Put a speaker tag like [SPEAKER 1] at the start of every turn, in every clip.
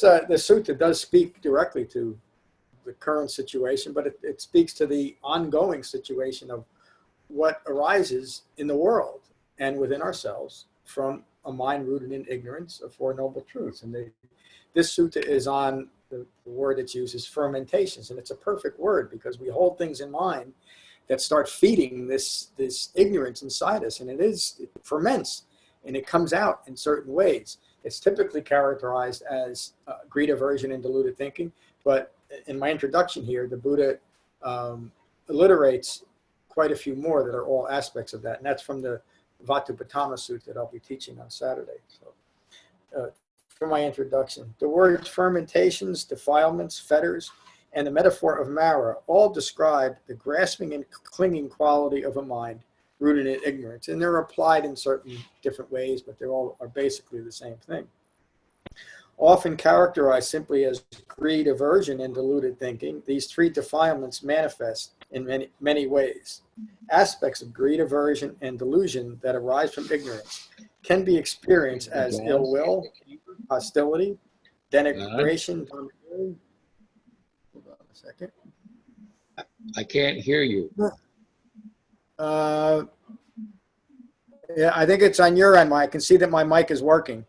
[SPEAKER 1] this sutta does speak directly to the current situation, but it speaks to the ongoing situation of what arises in the world and within ourselves from a mind rooted in ignorance of Four Noble Truths. And this sutta is on the word it's used is fermentations, and it's a perfect word because we hold things in mind that start feeding this ignorance inside us, and it ferments, and it comes out in certain ways. It's typically characterized as greed, aversion, and deluded thinking, but in my introduction here, the Buddha alliterates quite a few more that are all aspects of that, and that's from the Vatupadhamma Sutta that I'll be teaching on Saturday. So, for my introduction, the words fermentations, defilements, fetters, and the metaphor of Mara all describe the grasping and clinging quality of a mind rooted in ignorance, and they're applied in certain different ways, but they all are basically the same thing. Often characterized simply as greed, aversion, and deluded thinking, these three defilements manifest in many ways. Aspects of greed, aversion, and delusion that arise from ignorance can be experienced as ill will, hostility, denigration, domineering. Hold on a second.
[SPEAKER 2] I can't hear you.
[SPEAKER 1] Yeah, I think it's on your end, Mike. I can see that my mic is working.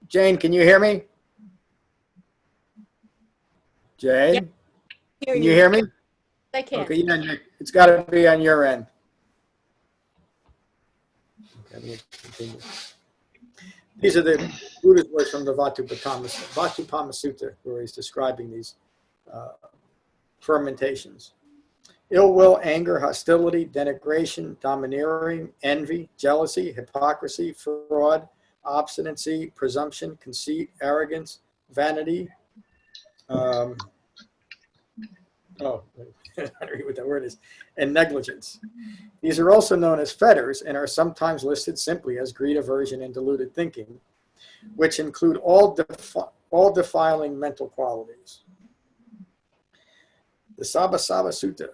[SPEAKER 1] Jane, can you hear me? Jane?
[SPEAKER 3] Yeah,
[SPEAKER 1] Can you hear me?
[SPEAKER 3] I can.
[SPEAKER 1] Okay, yeah, it's got to be on your end. Okay, these are the Buddha's words from the Vatupadhamma Sutta, where he's describing these fermentations. Ill will, anger, hostility, denigration, domineering, envy, jealousy, hypocrisy, fraud, obstinacy, presumption, conceit, arrogance, vanity. I don't know what that word is, and negligence. These are also known as fetters and are sometimes listed simply as greed, aversion, and deluded thinking, which include all defiling mental qualities. The Sabbasava Sutta.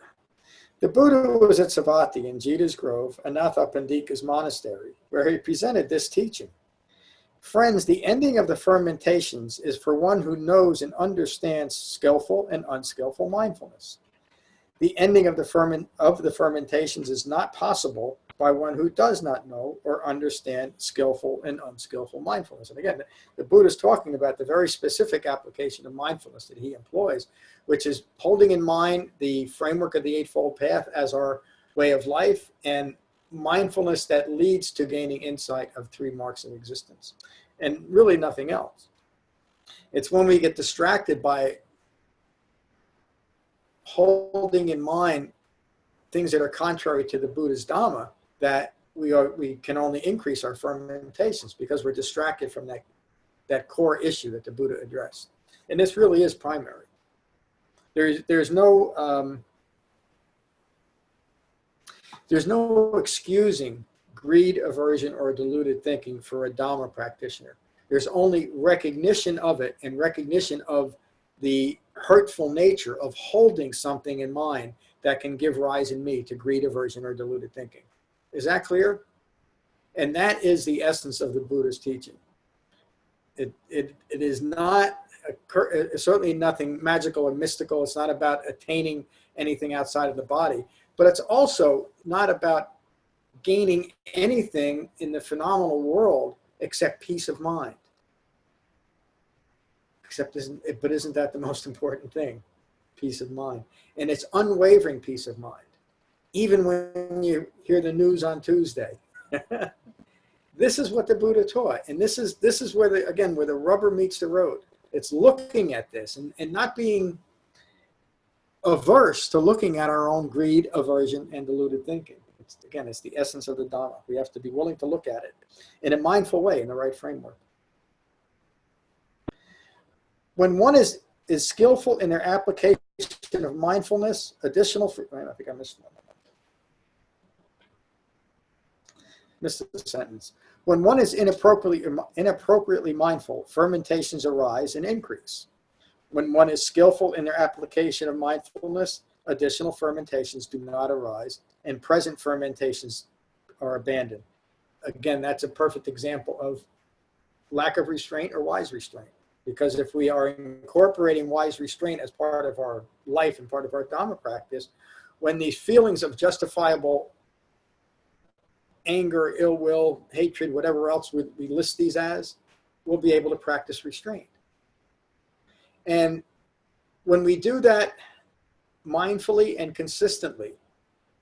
[SPEAKER 1] The Buddha was at Savatthi in Jita's Grove, Anatha Pandika's monastery, where he presented this teaching. Friends, the ending of the fermentations is for one who knows and understands skillful and unskillful mindfulness. The ending of the fermentations is not possible by one who does not know or understand skillful and unskillful mindfulness. And again, the Buddha is talking about the very specific application of mindfulness that he employs, which is holding in mind the framework of the Eightfold Path as our way of life, and mindfulness that leads to gaining insight of three marks of existence, and really nothing else. It's when we get distracted by holding in mind things that are contrary to the Buddha's Dhamma that we can only increase our fermentations, because we're distracted from that core issue that the Buddha addressed. And this really is primary. There's no excusing greed, aversion, or deluded thinking for a Dhamma practitioner. There's only recognition of it, and recognition of the hurtful nature of holding something in mind that can give rise in me to greed, aversion, or deluded thinking. Is that clear? And that is the essence of the Buddha's teaching. It is not, certainly nothing magical or mystical. It's not about attaining anything outside of the body, but it's also not about gaining anything in the phenomenal world except peace of mind. But isn't that the most important thing? Peace of mind. And it's unwavering peace of mind. Even when you hear the news on Tuesday. This is what the Buddha taught. And this is where where the rubber meets the road. It's looking at this and not being averse to looking at our own greed, aversion, and deluded thinking. It's the essence of the Dhamma. We have to be willing to look at it in a mindful way, in the right framework. When one is skillful in their application of mindfulness, I think I missed one. Missed the sentence. When one is inappropriately mindful, fermentations arise and increase. When one is skillful in their application of mindfulness, additional fermentations do not arise, and present fermentations are abandoned. Again, that's a perfect example of lack of restraint or wise restraint. Because if we are incorporating wise restraint as part of our life and part of our Dhamma practice, when these feelings of justifiable anger, ill will, hatred, whatever else we list these as, we'll be able to practice restraint. And when we do that mindfully and consistently,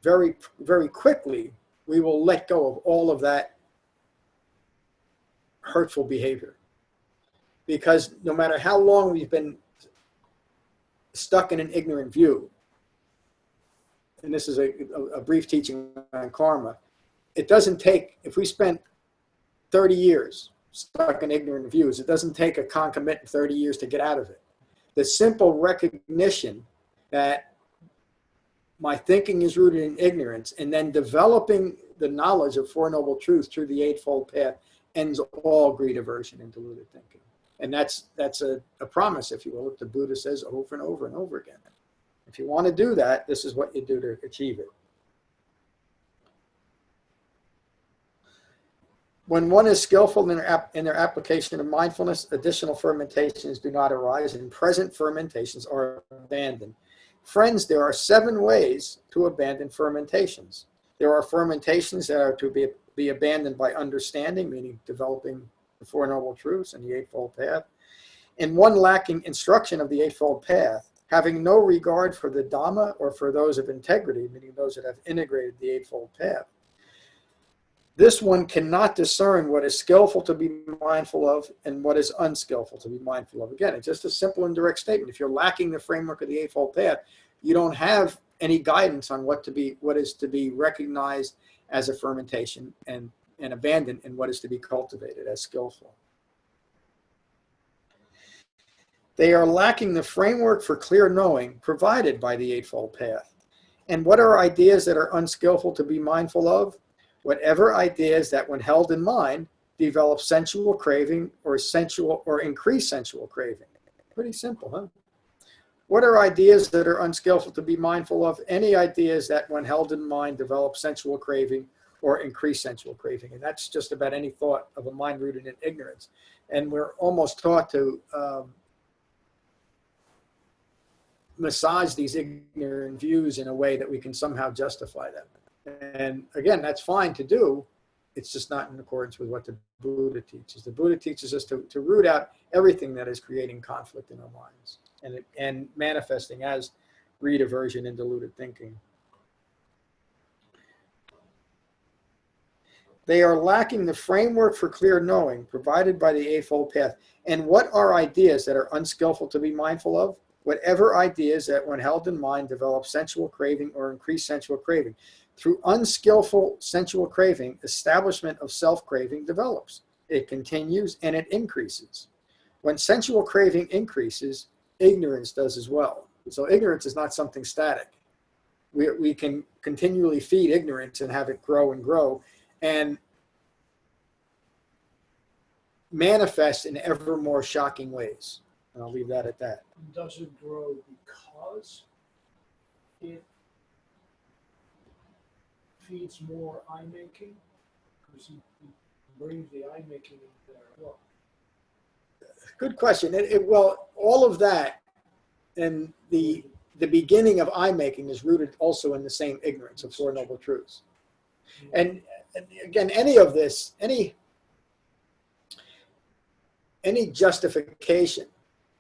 [SPEAKER 1] very, very quickly, we will let go of all of that hurtful behavior. Because no matter how long we've been stuck in an ignorant view, and this is a brief teaching on karma, it doesn't take, if we spent 30 years stuck in ignorant views, it doesn't take a concomitant 30 years to get out of it. The simple recognition that my thinking is rooted in ignorance, and then developing the knowledge of Four Noble Truths through the Eightfold Path ends all greed, aversion, and deluded thinking. And that's a promise, if you will, that the Buddha says over and over and over again. If you want to do that, this is what you do to achieve it. When one is skillful in their application of mindfulness, additional fermentations do not arise, and present fermentations are abandoned. Friends, there are 7 ways to abandon fermentations. There are fermentations that are to be abandoned by understanding, meaning developing the Four Noble Truths and the Eightfold Path. And one lacking instruction of the Eightfold Path, having no regard for the Dhamma or for those of integrity, meaning those that have integrated the Eightfold Path. This one cannot discern what is skillful to be mindful of and what is unskillful to be mindful of. Again, it's just a simple and direct statement. If you're lacking the framework of the Eightfold Path, you don't have any guidance on what is to be recognized as a fermentation and abandoned, and what is to be cultivated as skillful. They are lacking the framework for clear knowing provided by the Eightfold Path. And what are ideas that are unskillful to be mindful of? Whatever ideas that, when held in mind, develop sensual craving or increase sensual craving. Pretty simple, huh? What are ideas that are unskillful to be mindful of? Any ideas that, when held in mind, develop sensual craving or increase sensual craving. And that's just about any thought of a mind rooted in ignorance. And we're almost taught to massage these ignorant views in a way that we can somehow justify them. And again, that's fine to do. It's just not in accordance with what the Buddha teaches. The Buddha teaches us to root out everything that is creating conflict in our minds and manifesting as greed, aversion, and deluded thinking. They are lacking the framework for clear knowing provided by the Eightfold Path. And what are ideas that are unskillful to be mindful of? Whatever ideas that, when held in mind, develop sensual craving or increase sensual craving. Through unskillful sensual craving, establishment of self-craving develops. It continues and it increases. When sensual craving increases, ignorance does as well. So ignorance is not something static. We can continually feed ignorance and have it grow and grow and manifest in ever more shocking ways. And I'll leave that at that.
[SPEAKER 3] Does it grow because it feeds more eye making? Because you bring the eye making into there as well.
[SPEAKER 1] Good question. Well, all of that and the beginning of eye making is rooted also in the same ignorance of Four Noble Truths. And again, any of this, any justification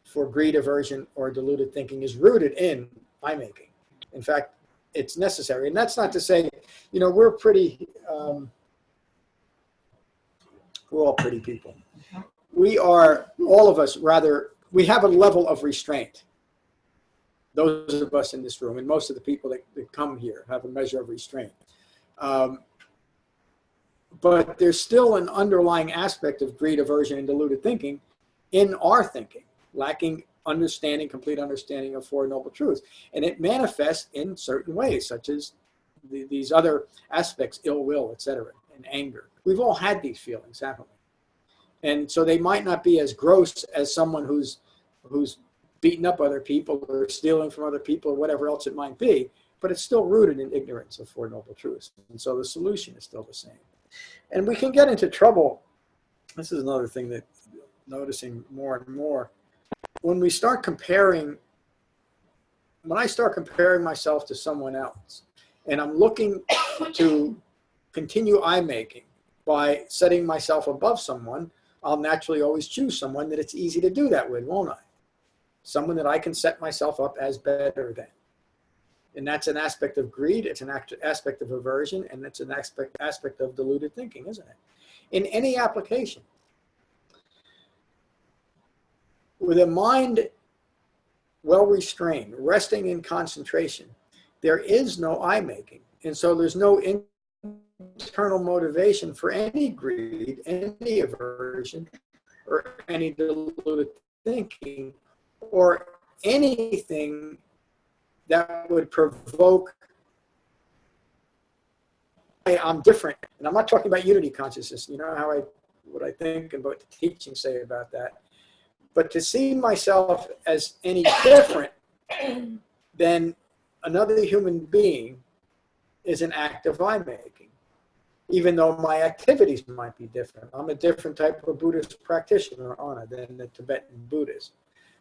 [SPEAKER 1] for greed, aversion, or deluded thinking is rooted in eye making. In fact, it's necessary. And that's not to say, we're pretty, we're all pretty people. We are, all of us, we have a level of restraint. Those of us in this room, and most of the people that come here have a measure of restraint. But there's still an underlying aspect of greed, aversion, and deluded thinking in our thinking, lacking understanding, complete understanding of Four Noble Truths. And it manifests in certain ways, such as these other aspects, ill will, etc., and anger. We've all had these feelings, haven't we? And so they might not be as gross as someone who's beating up other people or stealing from other people or whatever else it might be, but it's still rooted in ignorance of Four Noble Truths. And so the solution is still the same. And we can get into trouble. This is another thing that noticing more and more. When I start comparing myself to someone else, and I'm looking to continue I-making by setting myself above someone, I'll naturally always choose someone that it's easy to do that with, won't I? Someone that I can set myself up as better than. And that's an aspect of greed, it's an aspect of aversion, and it's an aspect of deluded thinking, isn't it? In any application. With a mind well restrained, resting in concentration, there is no I-making. And so there's no internal motivation for any greed, any aversion, or any deluded thinking, or anything that would provoke, I'm different. And I'm not talking about unity consciousness. You know how what I think and what the teachings say about that. But to see myself as any different than another human being is an act of I-making, even though my activities might be different. I'm a different type of Buddhist practitioner, aren't I, than the Tibetan Buddhist.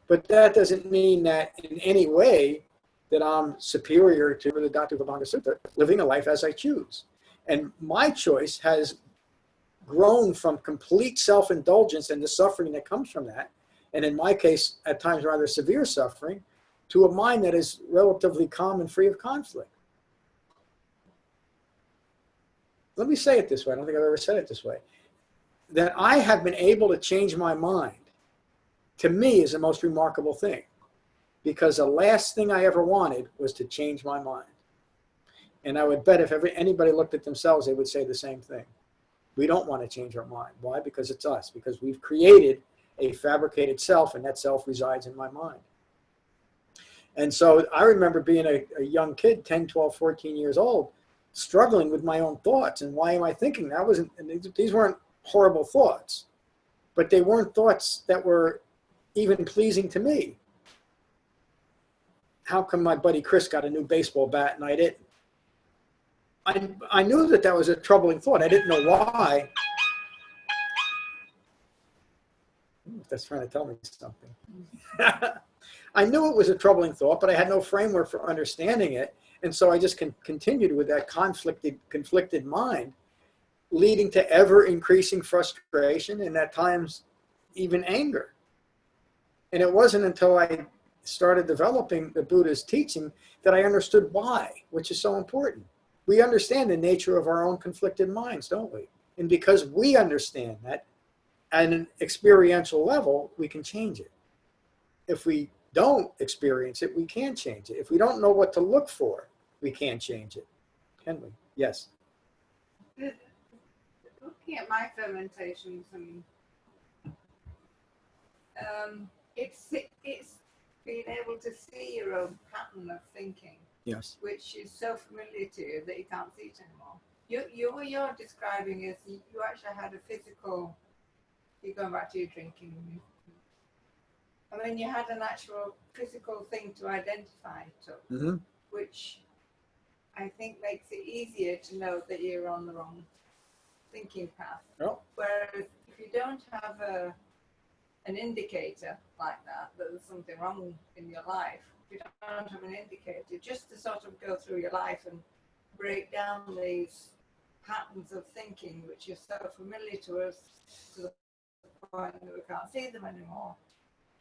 [SPEAKER 1] But that doesn't mean that in any way that I'm superior to the Sabbasava Sutta, living a life as I choose. And my choice has grown from complete self-indulgence and the suffering that comes from that, and in my case, at times rather severe suffering, to a mind that is relatively calm and free of conflict. Let me say it this way, I don't think I've ever said it this way. That I have been able to change my mind, to me, is the most remarkable thing. Because the last thing I ever wanted was to change my mind. And I would bet if anybody looked at themselves, they would say the same thing. We don't want to change our mind. Why? Because it's us. Because we've created a fabricated self, and that self resides in my mind. And so I remember being a young kid, 10, 12, 14 years old, struggling with my own thoughts. And why am I thinking that? These weren't horrible thoughts, but they weren't thoughts that were even pleasing to me. How come my buddy Chris got a new baseball bat and I didn't? I knew that was a troubling thought. I didn't know why. That's trying to tell me something. I knew it was a troubling thought, but I had no framework for understanding it. And so I just continued with that conflicted mind, leading to ever increasing frustration and at times even anger. And it wasn't until I started developing the Buddha's teaching that I understood why, which is so important. We understand the nature of our own conflicted minds, don't we? And because we understand that at an experiential level, we can change it. If we don't experience it, we can't change it. If we don't know what to look for, we can't change it. Can we? Yes.
[SPEAKER 4] Looking at my fermentations, and it's being able to see your own pattern of thinking.
[SPEAKER 1] Yes.
[SPEAKER 4] Which is so familiar to you that you can't see it anymore. What you're describing is you actually had a physical. You're going back to your drinking. I mean, you had an actual physical thing to identify to, which I think makes it easier to know that you're on the wrong thinking path.
[SPEAKER 1] Oh.
[SPEAKER 4] Whereas if you don't have an indicator like that there's something wrong in your life, if you don't have an indicator, just to sort of go through your life and break down these patterns of thinking which are so familiar to us to the point that we can't see them anymore.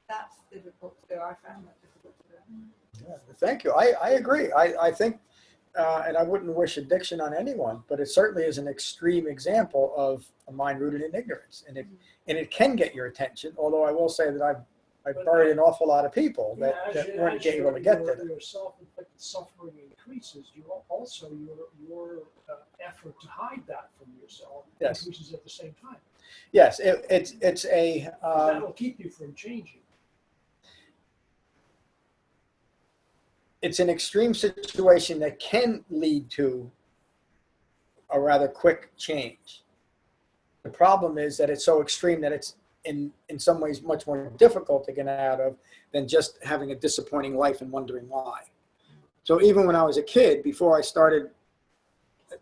[SPEAKER 4] That's difficult to do. I found that difficult to do.
[SPEAKER 1] Yeah, thank you. I agree. I think, and I wouldn't wish addiction on anyone, but it certainly is an extreme example of a mind rooted in ignorance. And it can get your attention, although I will say that I've buried an awful lot of people that weren't able to get there.
[SPEAKER 3] Your self-inflicted suffering increases, your effort to hide that from yourself increases at the same time.
[SPEAKER 1] Yes, it's a...
[SPEAKER 3] that'll keep you from changing.
[SPEAKER 1] It's an extreme situation that can lead to a rather quick change. The problem is that it's so extreme that it's in some ways much more difficult to get out of than just having a disappointing life and wondering why. So even when I was a kid, before I started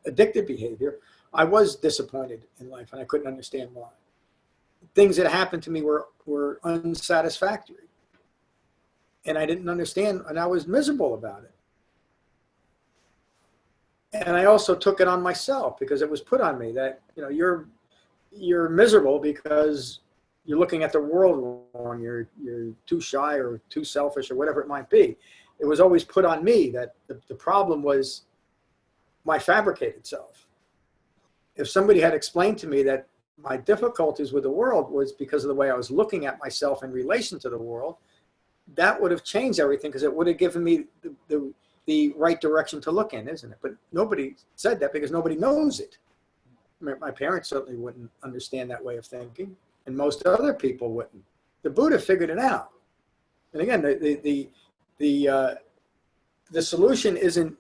[SPEAKER 1] addictive behavior, I was disappointed in life and I couldn't understand why. things that happened to me were unsatisfactory. And I didn't understand, and I was miserable about it. And I also took it on myself because it was put on me that, you know, you're miserable because you're looking at the world wrong, you're too shy or too selfish or whatever it might be. It was always put on me that the problem was my fabricated self. If somebody had explained to me that my difficulties with the world was because of the way I was looking at myself in relation to the world, that would have changed everything, because it would have given me the right direction to look in, isn't it? But nobody said that because nobody knows it. My parents certainly wouldn't understand that way of thinking, and most other people wouldn't. The Buddha figured it out. And again, the solution isn't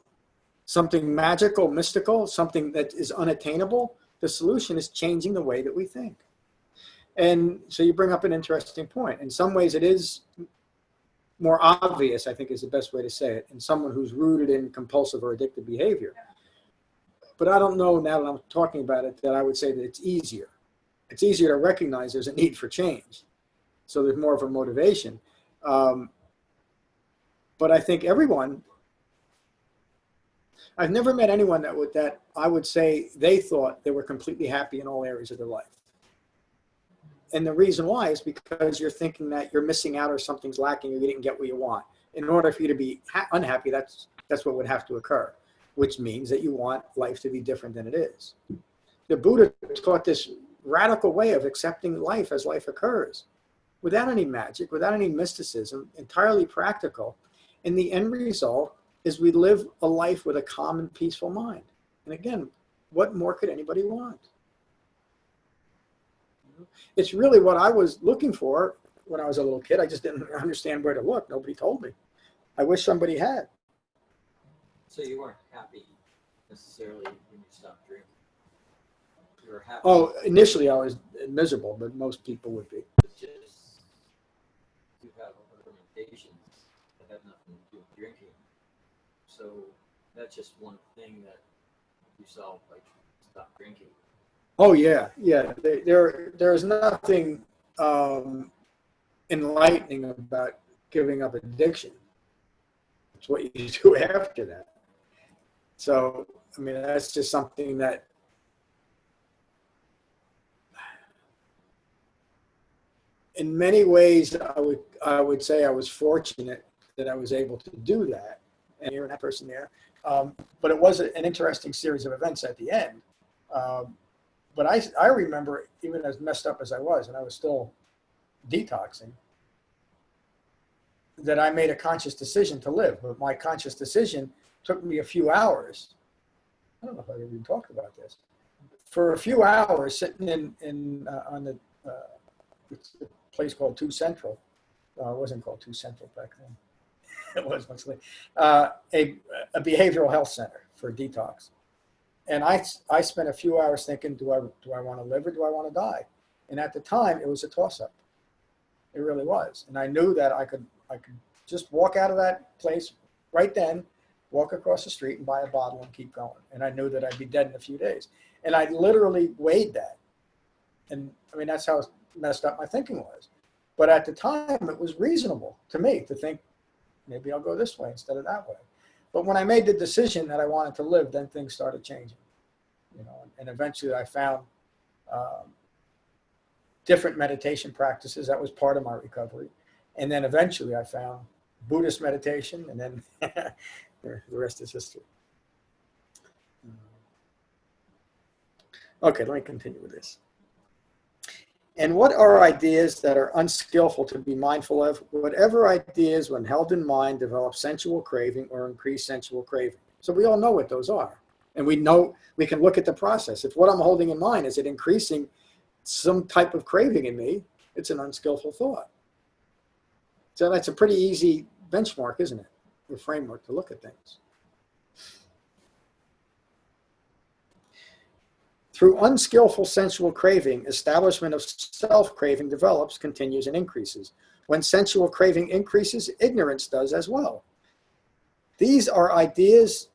[SPEAKER 1] something magical, mystical, something that is unattainable. The solution is changing the way that we think. And so you bring up an interesting point. In some ways it is more obvious, I think is the best way to say it, in someone who's rooted in compulsive or addictive behavior. But I don't know, now that I'm talking about it, that I would say that it's easier. It's easier to recognize there's a need for change. So there's more of a motivation. But I think everyone, I've never met anyone that I would say they thought they were completely happy in all areas of their life. And the reason why is because you're thinking that you're missing out or something's lacking or you didn't get what you want. In order for you to be unhappy, that's what would have to occur, which means that you want life to be different than it is. The Buddha taught this radical way of accepting life as life occurs, without any magic, without any mysticism, entirely practical. And the end result is we live a life with a calm and peaceful mind. And again, what more could anybody want? It's really what I was looking for when I was a little kid. I just didn't understand where to look. Nobody told me. I wish somebody had.
[SPEAKER 5] So you weren't happy necessarily when you stopped drinking? You were happy?
[SPEAKER 1] Oh, initially I was miserable, but most people would be.
[SPEAKER 5] It's just you have fermentations that have nothing to do with drinking. So that's just one thing that you saw, like, stop drinking.
[SPEAKER 1] Oh yeah. There's nothing enlightening about giving up addiction. It's what you do after that. So I mean, that's just something that in many ways I would say I was fortunate that I was able to do that, and you're that person there. But it was an interesting series of events at the end. But I remember, even as messed up as I was, and I was still detoxing, that I made a conscious decision to live. But my conscious decision took me a few hours. I don't know if I've even talked about this. For a few hours, sitting on the place called 2 Central. It wasn't called 2 Central back then. It was much later. A behavioral health center for detox. And I spent a few hours thinking, do I want to live or do I want to die? And at the time, it was a toss-up. It really was. And I knew that I could just walk out of that place right then, walk across the street and buy a bottle and keep going. And I knew that I'd be dead in a few days. And I literally weighed that. And I mean, that's how messed up my thinking was. But at the time, it was reasonable to me to think, maybe I'll go this way instead of that way. But when I made the decision that I wanted to live, then things started changing, you know. And eventually, I found different meditation practices. That was part of my recovery. And then eventually, I found Buddhist meditation, and then the rest is history. Okay, let me continue with this. And what are ideas that are unskillful to be mindful of? Whatever ideas, when held in mind, develop sensual craving or increase sensual craving. So we all know what those are. And we know, we can look at the process. If what I'm holding in mind is it increasing some type of craving in me, it's an unskillful thought. So that's a pretty easy benchmark, isn't it? A framework to look at things. Through unskillful sensual craving, establishment of self-craving develops, continues, and increases. When sensual craving increases, ignorance does as well. These are ideas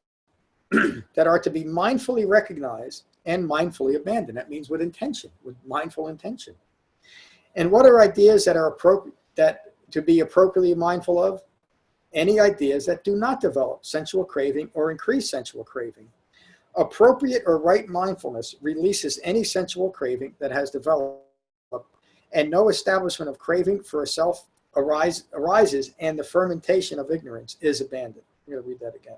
[SPEAKER 1] that are to be mindfully recognized and mindfully abandoned. That means with intention, with mindful intention. And what are ideas that are appropriate, that to be appropriately mindful of? Any ideas that do not develop sensual craving or increase sensual craving. Appropriate or right mindfulness releases any sensual craving that has developed, and no establishment of craving for a self arises, and the fermentation of ignorance is abandoned. I'm going to read that again.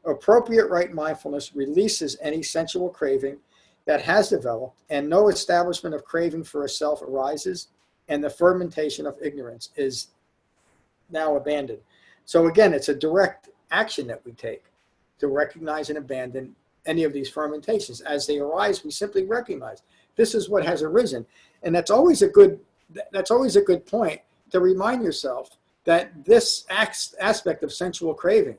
[SPEAKER 1] Appropriate right mindfulness releases any sensual craving that has developed, and no establishment of craving for a self arises, and the fermentation of ignorance is now abandoned. So again, it's a direct action that we take to recognize and abandon any of these fermentations. As they arise, we simply recognize this is what has arisen. And that's always a good point to remind yourself that this aspect of sensual craving,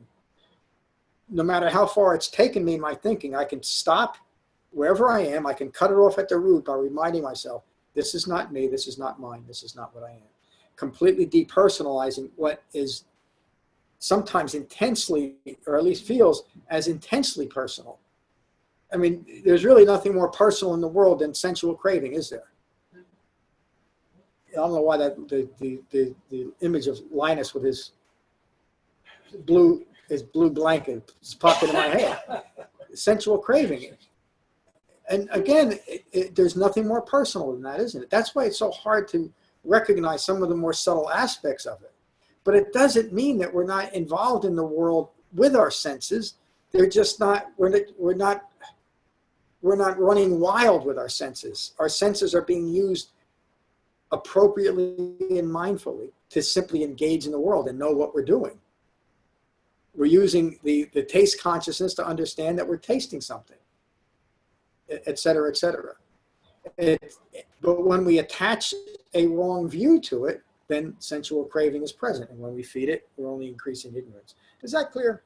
[SPEAKER 1] no matter how far it's taken me in my thinking, I can stop wherever I am. I can cut it off at the root by reminding myself, this is not me, this is not mine, this is not what I am. Completely depersonalizing what is sometimes intensely, or at least feels as intensely personal. I mean, there's really nothing more personal in the world than sensual craving, is there? I don't know why that the image of Linus with his blue blanket is popping in my head. Sensual craving. And again, there's nothing more personal than that, isn't it? That's why it's so hard to recognize some of the more subtle aspects of it. But it doesn't mean that we're not involved in the world with our senses. They're just not, we're not running wild with our senses. Our senses are being used appropriately and mindfully to simply engage in the world and know what we're doing. We're using the taste consciousness to understand that we're tasting something, et cetera, et cetera. But when we attach a wrong view to it, then sensual craving is present. And when we feed it, we're only increasing ignorance. Is that clear?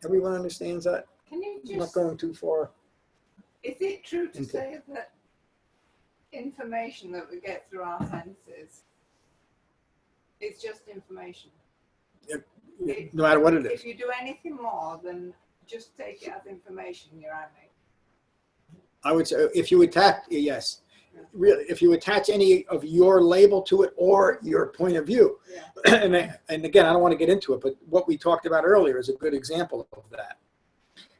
[SPEAKER 1] Everyone understands that?
[SPEAKER 4] Can you
[SPEAKER 1] I'm not going too far.
[SPEAKER 4] Is it true to say that information that we get through our senses is just information?
[SPEAKER 1] No matter what it is.
[SPEAKER 4] If you do anything more than just take it as information, you're out.
[SPEAKER 1] I would say if you attach, yes. Really, if you attach any of your label to it or your point of view, yeah. and again, I don't want to get into it, but what we talked about earlier is a good example of that.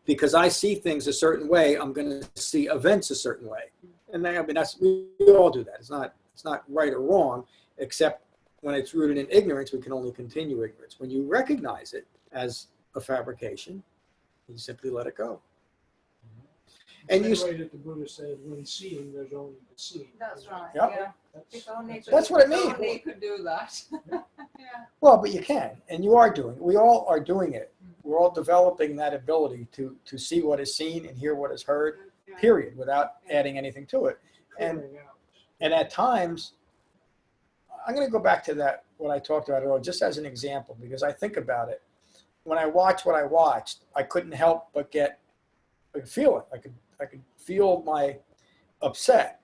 [SPEAKER 1] Because I see things a certain way, I'm going to see events a certain way, and I mean we all do that. It's not right or wrong, except when it's rooted in ignorance, we can only continue ignorance. When you recognize it as a fabrication, you simply let it go.
[SPEAKER 3] And you way that the Buddha said, when seeing, there's only the seeing.
[SPEAKER 4] That's right.
[SPEAKER 1] Yep.
[SPEAKER 4] Yeah.
[SPEAKER 1] That's what it means.
[SPEAKER 4] Only could do that. Yeah.
[SPEAKER 1] Well, but you can, and you are doing it. We all are doing it. We're all developing that ability to see what is seen and hear what is heard, period, without adding anything to it. And at times, I'm going to go back to that, what I talked about earlier, just as an example, because I think about it. When I watched what I watched, I couldn't help but I could feel it. I could feel my upset,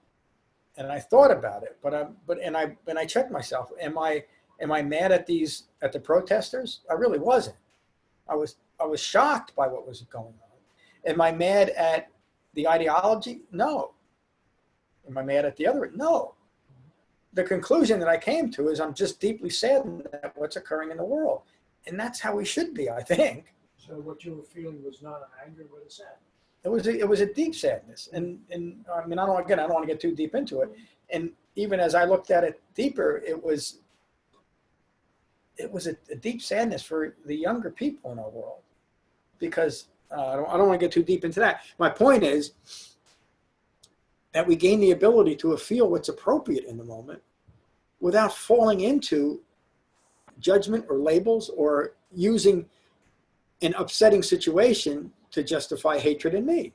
[SPEAKER 1] and I thought about it. But I checked myself. Am I mad at the protesters? I really wasn't. I was shocked by what was going on. Am I mad at the ideology? No. Am I mad at the other? No. The conclusion that I came to is I'm just deeply saddened at what's occurring in the world, and that's how we should be, I think.
[SPEAKER 3] So what you were feeling was not an anger, but a sadness.
[SPEAKER 1] It was a deep sadness, and I mean I don't want to get too deep into it. And even as I looked at it deeper, it was a deep sadness for the younger people in our world, because I don't want to get too deep into that. My point is that we gain the ability to feel what's appropriate in the moment without falling into judgment or labels or using an upsetting situation to justify hatred in me.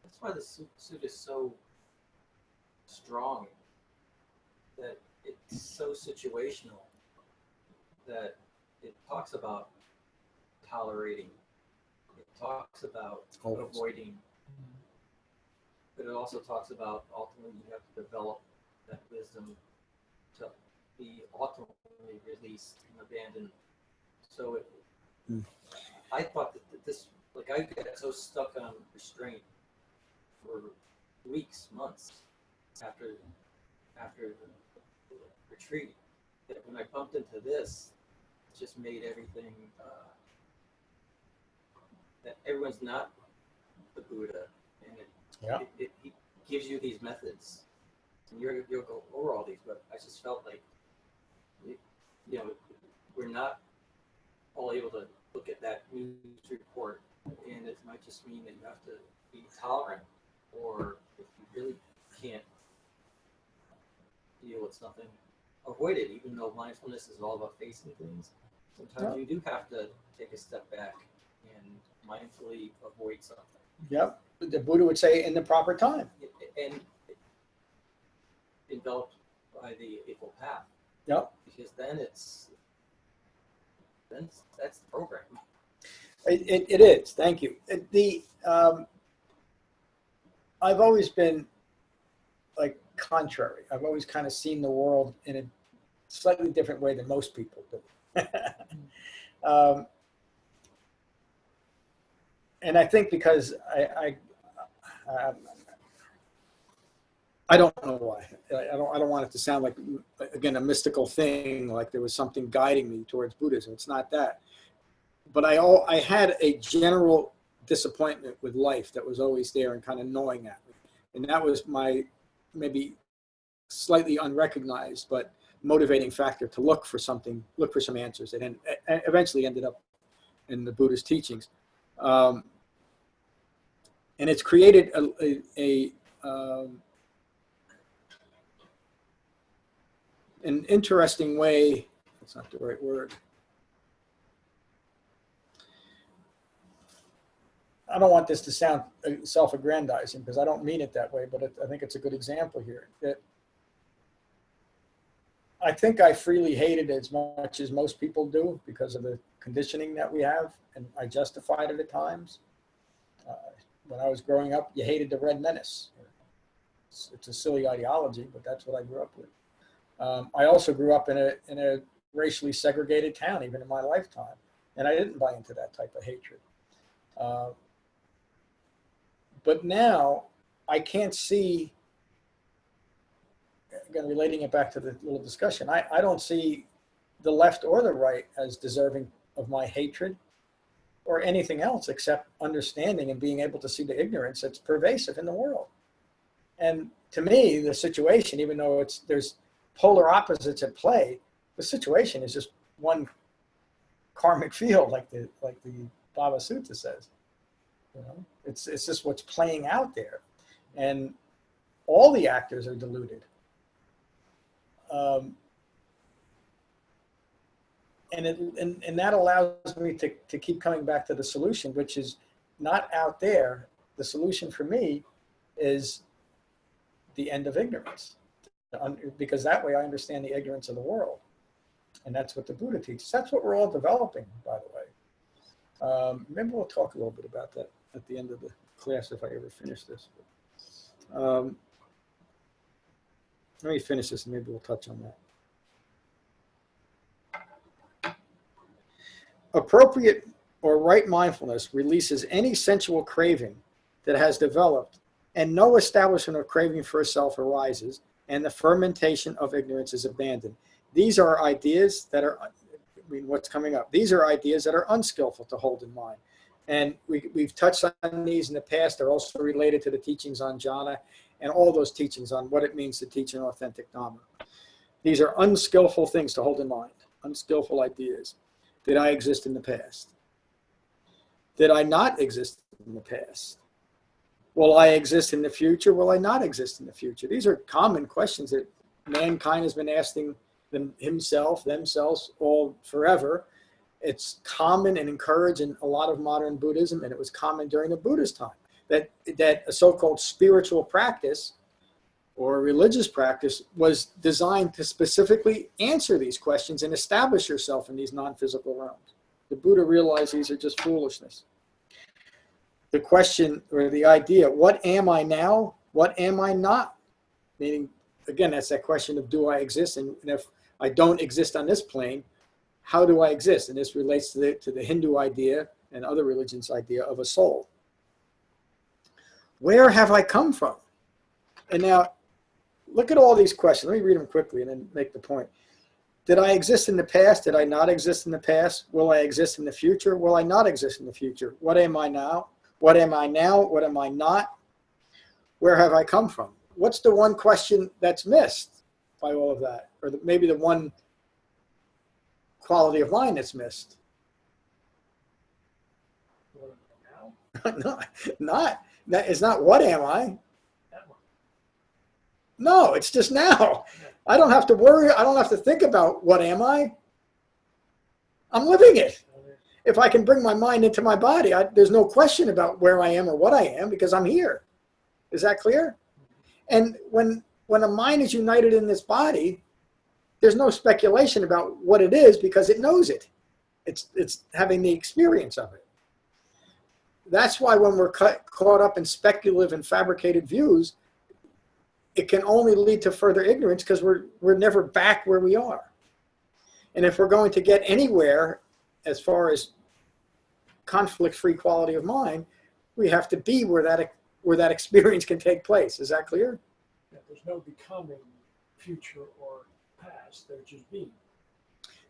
[SPEAKER 5] That's why the suit is so strong, that it's so situational, that it talks about tolerating, it talks about avoiding, but it also talks about ultimately you have to develop that wisdom to be ultimately released and abandoned. So I thought that this, like I got so stuck on restraint for weeks, months after after the retreat, that when I bumped into this, it just made everything, that everyone's not the Buddha, and it gives you these methods, and you'll go over all these, but I just felt like, you know, we're not all able to look at that news report, and it might just mean that you have to be tolerant, or if you really can't deal with something, avoid it, even though mindfulness is all about facing things. Sometimes you do have to take a step back and mindfully avoid something.
[SPEAKER 1] Yep. The Buddha would say in the proper time.
[SPEAKER 5] And enveloped by the Eightfold Path.
[SPEAKER 1] Yep.
[SPEAKER 5] Because then that's the program.
[SPEAKER 1] It is. Thank you. I've always been like contrary. I've always kind of seen the world in a slightly different way than most people do. And I think because I don't know why. I don't want it to sound like, again, a mystical thing, like there was something guiding me towards Buddhism. It's not that. But I had a general disappointment with life that was always there and kind of gnawing at me. And that was my maybe slightly unrecognized but motivating factor to look for some answers. And eventually ended up in the Buddhist teachings. And it's created an interesting way. That's not the right word. I don't want this to sound self-aggrandizing because I don't mean it that way, but I think it's a good example here. That I think I freely hated as much as most people do because of the conditioning that we have, and I justified it at times. When I was growing up, you hated the Red Menace. It's a silly ideology, but that's what I grew up with. I also grew up in a racially segregated town, even in my lifetime, and I didn't buy into that type of hatred. But now I can't see, again, relating it back to the little discussion, I don't see the left or the right as deserving of my hatred or anything else except understanding and being able to see the ignorance that's pervasive in the world. And to me, the situation, even though there's polar opposites at play, the situation is just one karmic field, like the Sabbasava Sutta says. You know, it's just what's playing out there, and all the actors are deluded. And that allows me to keep coming back to the solution, which is not out there. The solution for me is the end of ignorance, because that way I understand the ignorance of the world. And that's what the Buddha teaches. That's what we're all developing, by the way. Maybe we'll talk a little bit about that at the end of the class if I ever finish this. Let me finish this and maybe we'll touch on that. Appropriate or right mindfulness releases any sensual craving that has developed, and no establishment of craving for a self arises, and the fermentation of ignorance is abandoned. These are ideas that are, what's coming up? These are ideas that are unskillful to hold in mind. And we've touched on these in the past. They're also related to the teachings on jhana and all those teachings on what it means to teach an authentic Dhamma. These are unskillful things to hold in mind, unskillful ideas. Did I exist in the past? Did I not exist in the past? Will I exist in the future? Will I not exist in the future? These are common questions that mankind has been asking themselves all forever. It's common and encouraged in a lot of modern Buddhism, and it was common during the Buddhist time, that a so-called spiritual practice or religious practice was designed to specifically answer these questions and establish yourself in these non-physical realms. The Buddha realized these are just foolishness. The question or the idea, what am I now? What am I not? Meaning, again, that's that question of do I exist? And if I don't exist on this plane, how do I exist? And this relates to the Hindu idea and other religions' idea of a soul. Where have I come from? And now, look at all these questions. Let me read them quickly and then make the point. Did I exist in the past? Did I not exist in the past? Will I exist in the future? Will I not exist in the future? What am I now? What am I now? What am I not? Where have I come from? What's the one question that's missed by all of that? Or maybe the one quality of mind that's missed? It's not what am I? No, it's just now. I don't have to worry. I don't have to think about what am I. I'm living it. If I can bring my mind into my body, there's no question about where I am or what I am because I'm here. Is that clear? And when a mind is united in this body, there's no speculation about what it is because it knows it. It's having the experience of it. That's why when we're caught up in speculative and fabricated views, it can only lead to further ignorance because we're never back where we are. And if we're going to get anywhere as far as conflict-free quality of mind, we have to be where that experience can take place. Is that clear?
[SPEAKER 3] Yeah, there's no becoming future or past. There's just being.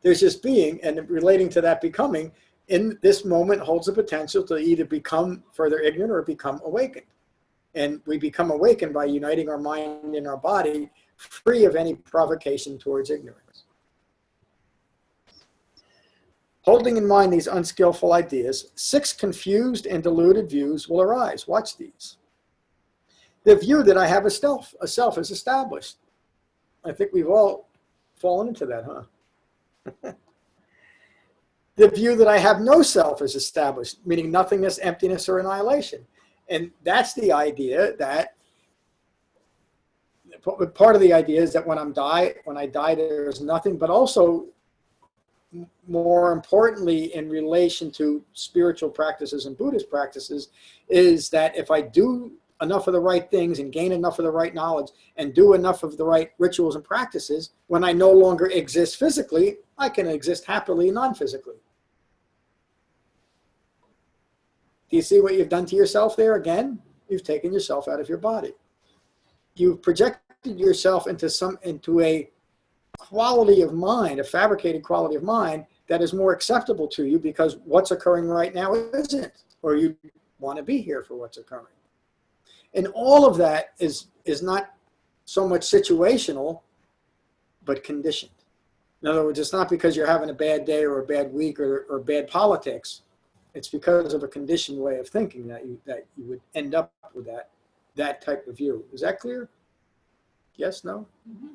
[SPEAKER 1] There's just being, and relating to that becoming, in this moment holds the potential to either become further ignorant or become awakened. And we become awakened by uniting our mind and our body, free of any provocation towards ignorance. Holding in mind these unskillful ideas, 6 confused and deluded views will arise. Watch these. The view that I have a self is established. I think we've all fallen into that, huh? The view that I have no self is established, meaning nothingness, emptiness, or annihilation. And that's the idea that, part of the idea is that when I die, there's nothing, but also more importantly in relation to spiritual practices and Buddhist practices is that if I do enough of the right things and gain enough of the right knowledge and do enough of the right rituals and practices, when I no longer exist physically, I can exist happily non-physically. Do you see what you've done to yourself there again? You've taken yourself out of your body. You've projected yourself into a quality of mind, a fabricated quality of mind that is more acceptable to you because what's occurring right now isn't, or you want to be here for what's occurring. And all of that is not so much situational, but conditioned. In other words, it's not because you're having a bad day or a bad week or bad politics. It's because of a conditioned way of thinking that you would end up with that type of view. Is that clear? Yes, no? Mm-hmm.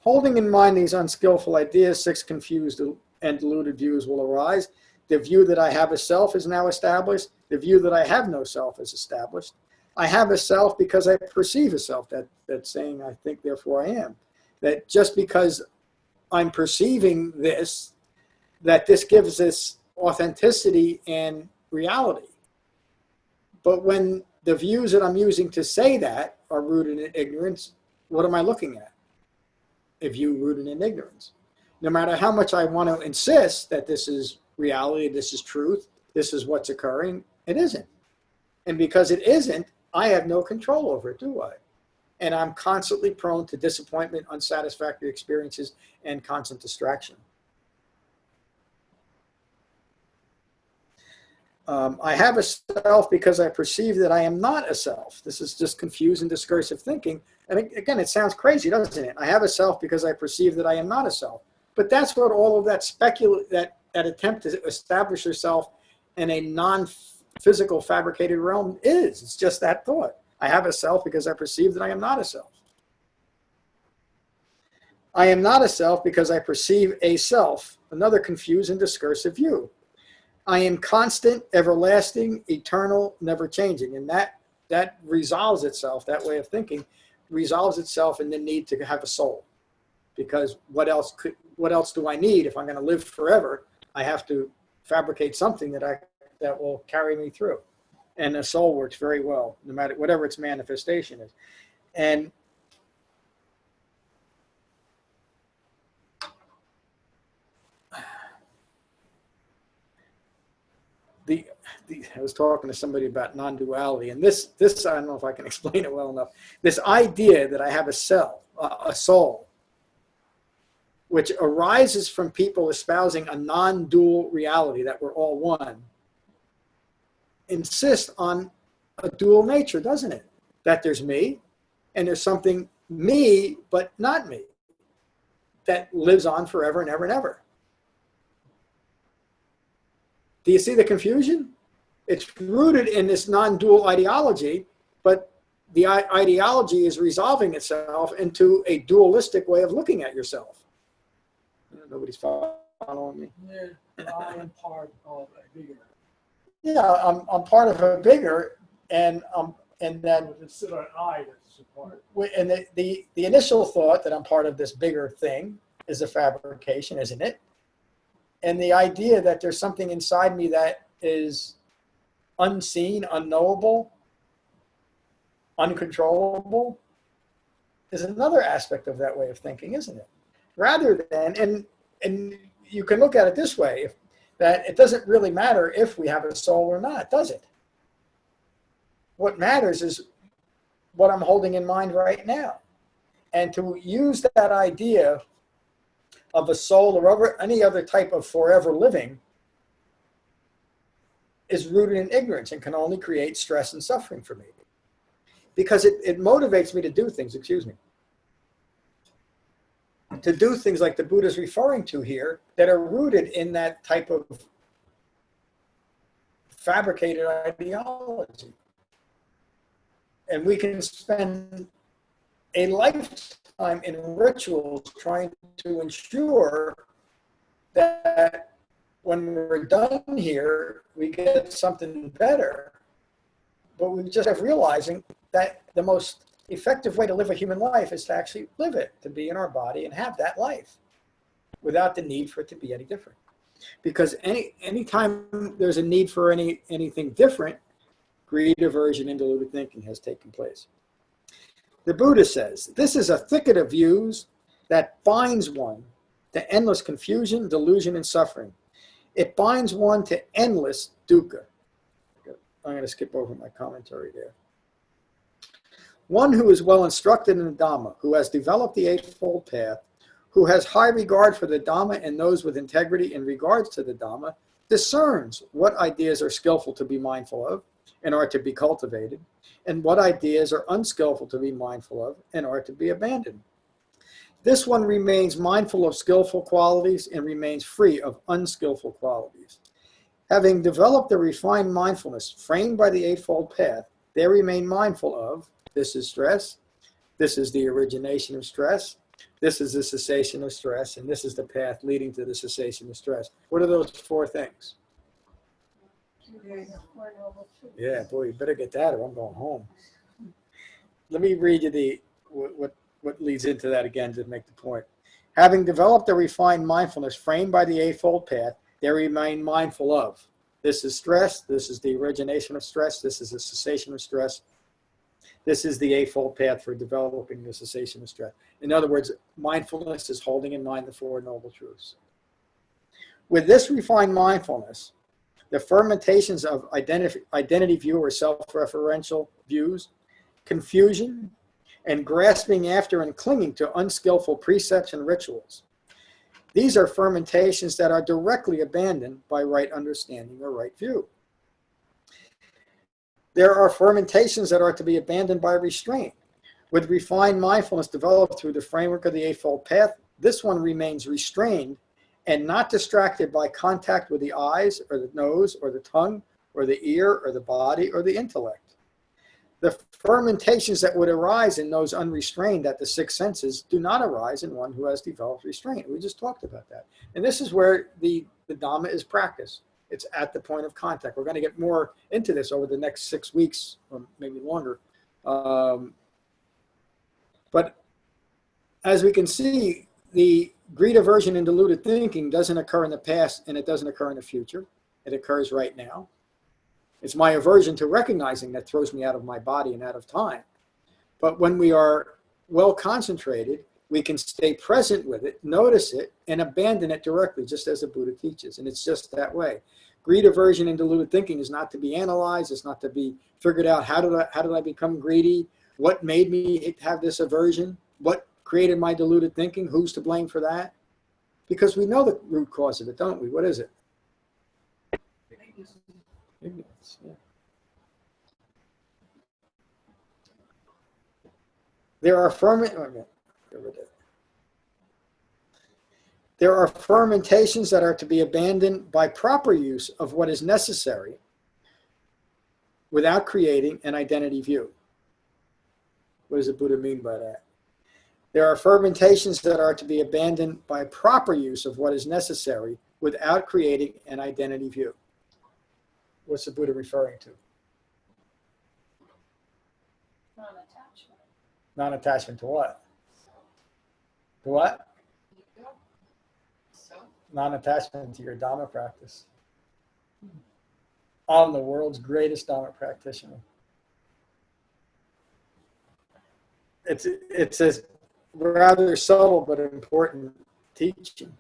[SPEAKER 1] Holding in mind these unskillful ideas, 6 confused and deluded views will arise. The view that I have a self is now established. The view that I have no self is established. I have a self because I perceive a self. That's saying I think, therefore I am. That just because I'm perceiving this, that this gives this authenticity and reality. But when the views that I'm using to say that are rooted in ignorance, what am I looking at? A view rooted in ignorance. No matter how much I want to insist that this is reality, this is truth, this is what's occurring, it isn't. And because it isn't, I have no control over it, do I? And I'm constantly prone to disappointment, unsatisfactory experiences, and constant distraction. I have a self because I perceive that I am not a self. This is just confused and discursive thinking. And again, it sounds crazy, doesn't it? I have a self because I perceive that I am not a self. But that's what all of that that attempt to establish yourself in a non-physical fabricated realm is. It's just that thought. I have a self because I perceive that I am not a self. I am not a self because I perceive a self, another confused and discursive view. I am constant, everlasting, eternal, never changing. And that resolves itself, that way of thinking, resolves itself in the need to have a soul. Because what else do I need if I'm going to live forever? I have to fabricate something that will carry me through. And the soul works very well, no matter whatever its manifestation is. And I was talking to somebody about non-duality, and this I don't know if I can explain it well enough. This idea that I have a soul, which arises from people espousing a non-dual reality, that we're all one, insists on a dual nature, doesn't it? That there's me, and there's something me, but not me, that lives on forever and ever and ever. Do you see the confusion? It's rooted in this non-dual ideology, but the ideology is resolving itself into a dualistic way of looking at yourself. Nobody's following me.
[SPEAKER 3] Yeah, I am part of a bigger.
[SPEAKER 1] Yeah, I'm part of a bigger, and then
[SPEAKER 3] Consider an I that's a part.
[SPEAKER 1] and the initial thought that I'm part of this bigger thing is a fabrication, isn't it? And the idea that there's something inside me that is unseen, unknowable, uncontrollable is another aspect of that way of thinking, isn't it? Rather than, and you can look at it this way, that it doesn't really matter if we have a soul or not, does it? What matters is what I'm holding in mind right now. And to use that idea of a soul or any other type of forever living is rooted in ignorance and can only create stress and suffering for me. Because it motivates me to do things, to do things like the Buddha's referring to here that are rooted in that type of fabricated ideology. And we can spend a lifetime in rituals trying to ensure that when we're done here, we get something better. But we just have realizing that the most effective way to live a human life is to actually live it, to be in our body and have that life without the need for it to be any different. Because any time there's a need for anything different, greed, aversion, and deluded thinking has taken place. The Buddha says, this is a thicket of views that binds one to endless confusion, delusion, and suffering. It binds one to endless dukkha. I'm going to skip over my commentary there. One who is well instructed in the Dhamma, who has developed the Eightfold Path, who has high regard for the Dhamma and knows with integrity in regards to the Dhamma, discerns what ideas are skillful to be mindful of and are to be cultivated, and what ideas are unskillful to be mindful of and are to be abandoned. This one remains mindful of skillful qualities and remains free of unskillful qualities. Having developed a refined mindfulness framed by the Eightfold Path, they remain mindful of, this is stress, this is the origination of stress, this is the cessation of stress, and this is the path leading to the cessation of stress. What are those four things? Yeah, boy, you better get that or I'm going home. Let me read you what leads into that again to make the point. Having developed a refined mindfulness framed by the Eightfold Path, they remain mindful of. This is stress, this is the origination of stress, this is the cessation of stress. This is the Eightfold Path for developing the cessation of stress. In other words, mindfulness is holding in mind the Four Noble Truths. With this refined mindfulness, the fermentations of identity view or self-referential views, confusion, and grasping after and clinging to unskillful precepts and rituals. These are fermentations that are directly abandoned by right understanding or right view. There are fermentations that are to be abandoned by restraint. With refined mindfulness developed through the framework of the Eightfold Path, this one remains restrained and not distracted by contact with the eyes or the nose or the tongue or the ear or the body or the intellect. The fermentations that would arise in those unrestrained at the six senses do not arise in one who has developed restraint. We just talked about that. And this is where the Dhamma is practiced. It's at the point of contact. We're going to get more into this over the next 6 weeks or maybe longer. But as we can see, the greed, aversion, and deluded thinking doesn't occur in the past and it doesn't occur in the future. It occurs right now. It's my aversion to recognizing that throws me out of my body and out of time. But when we are well concentrated, we can stay present with it, notice it, and abandon it directly, just as the Buddha teaches. And it's just that way. Greed, aversion, and deluded thinking is not to be analyzed. It's not to be figured out, how did I become greedy? What made me have this aversion? What created my deluded thinking? Who's to blame for that? Because we know the root cause of it, don't we? What is it? Ignorance. Yeah. There are fermentations that are to be abandoned by proper use of what is necessary without creating an identity view. What does the Buddha mean by that? There are fermentations that are to be abandoned by proper use of what is necessary without creating an identity view. What's the Buddha referring to?
[SPEAKER 4] Non-attachment.
[SPEAKER 1] Non-attachment to what? To what?
[SPEAKER 4] So,
[SPEAKER 1] Non-attachment to your Dhamma practice. I'm the world's greatest Dhamma practitioner. It's a rather subtle but important teaching.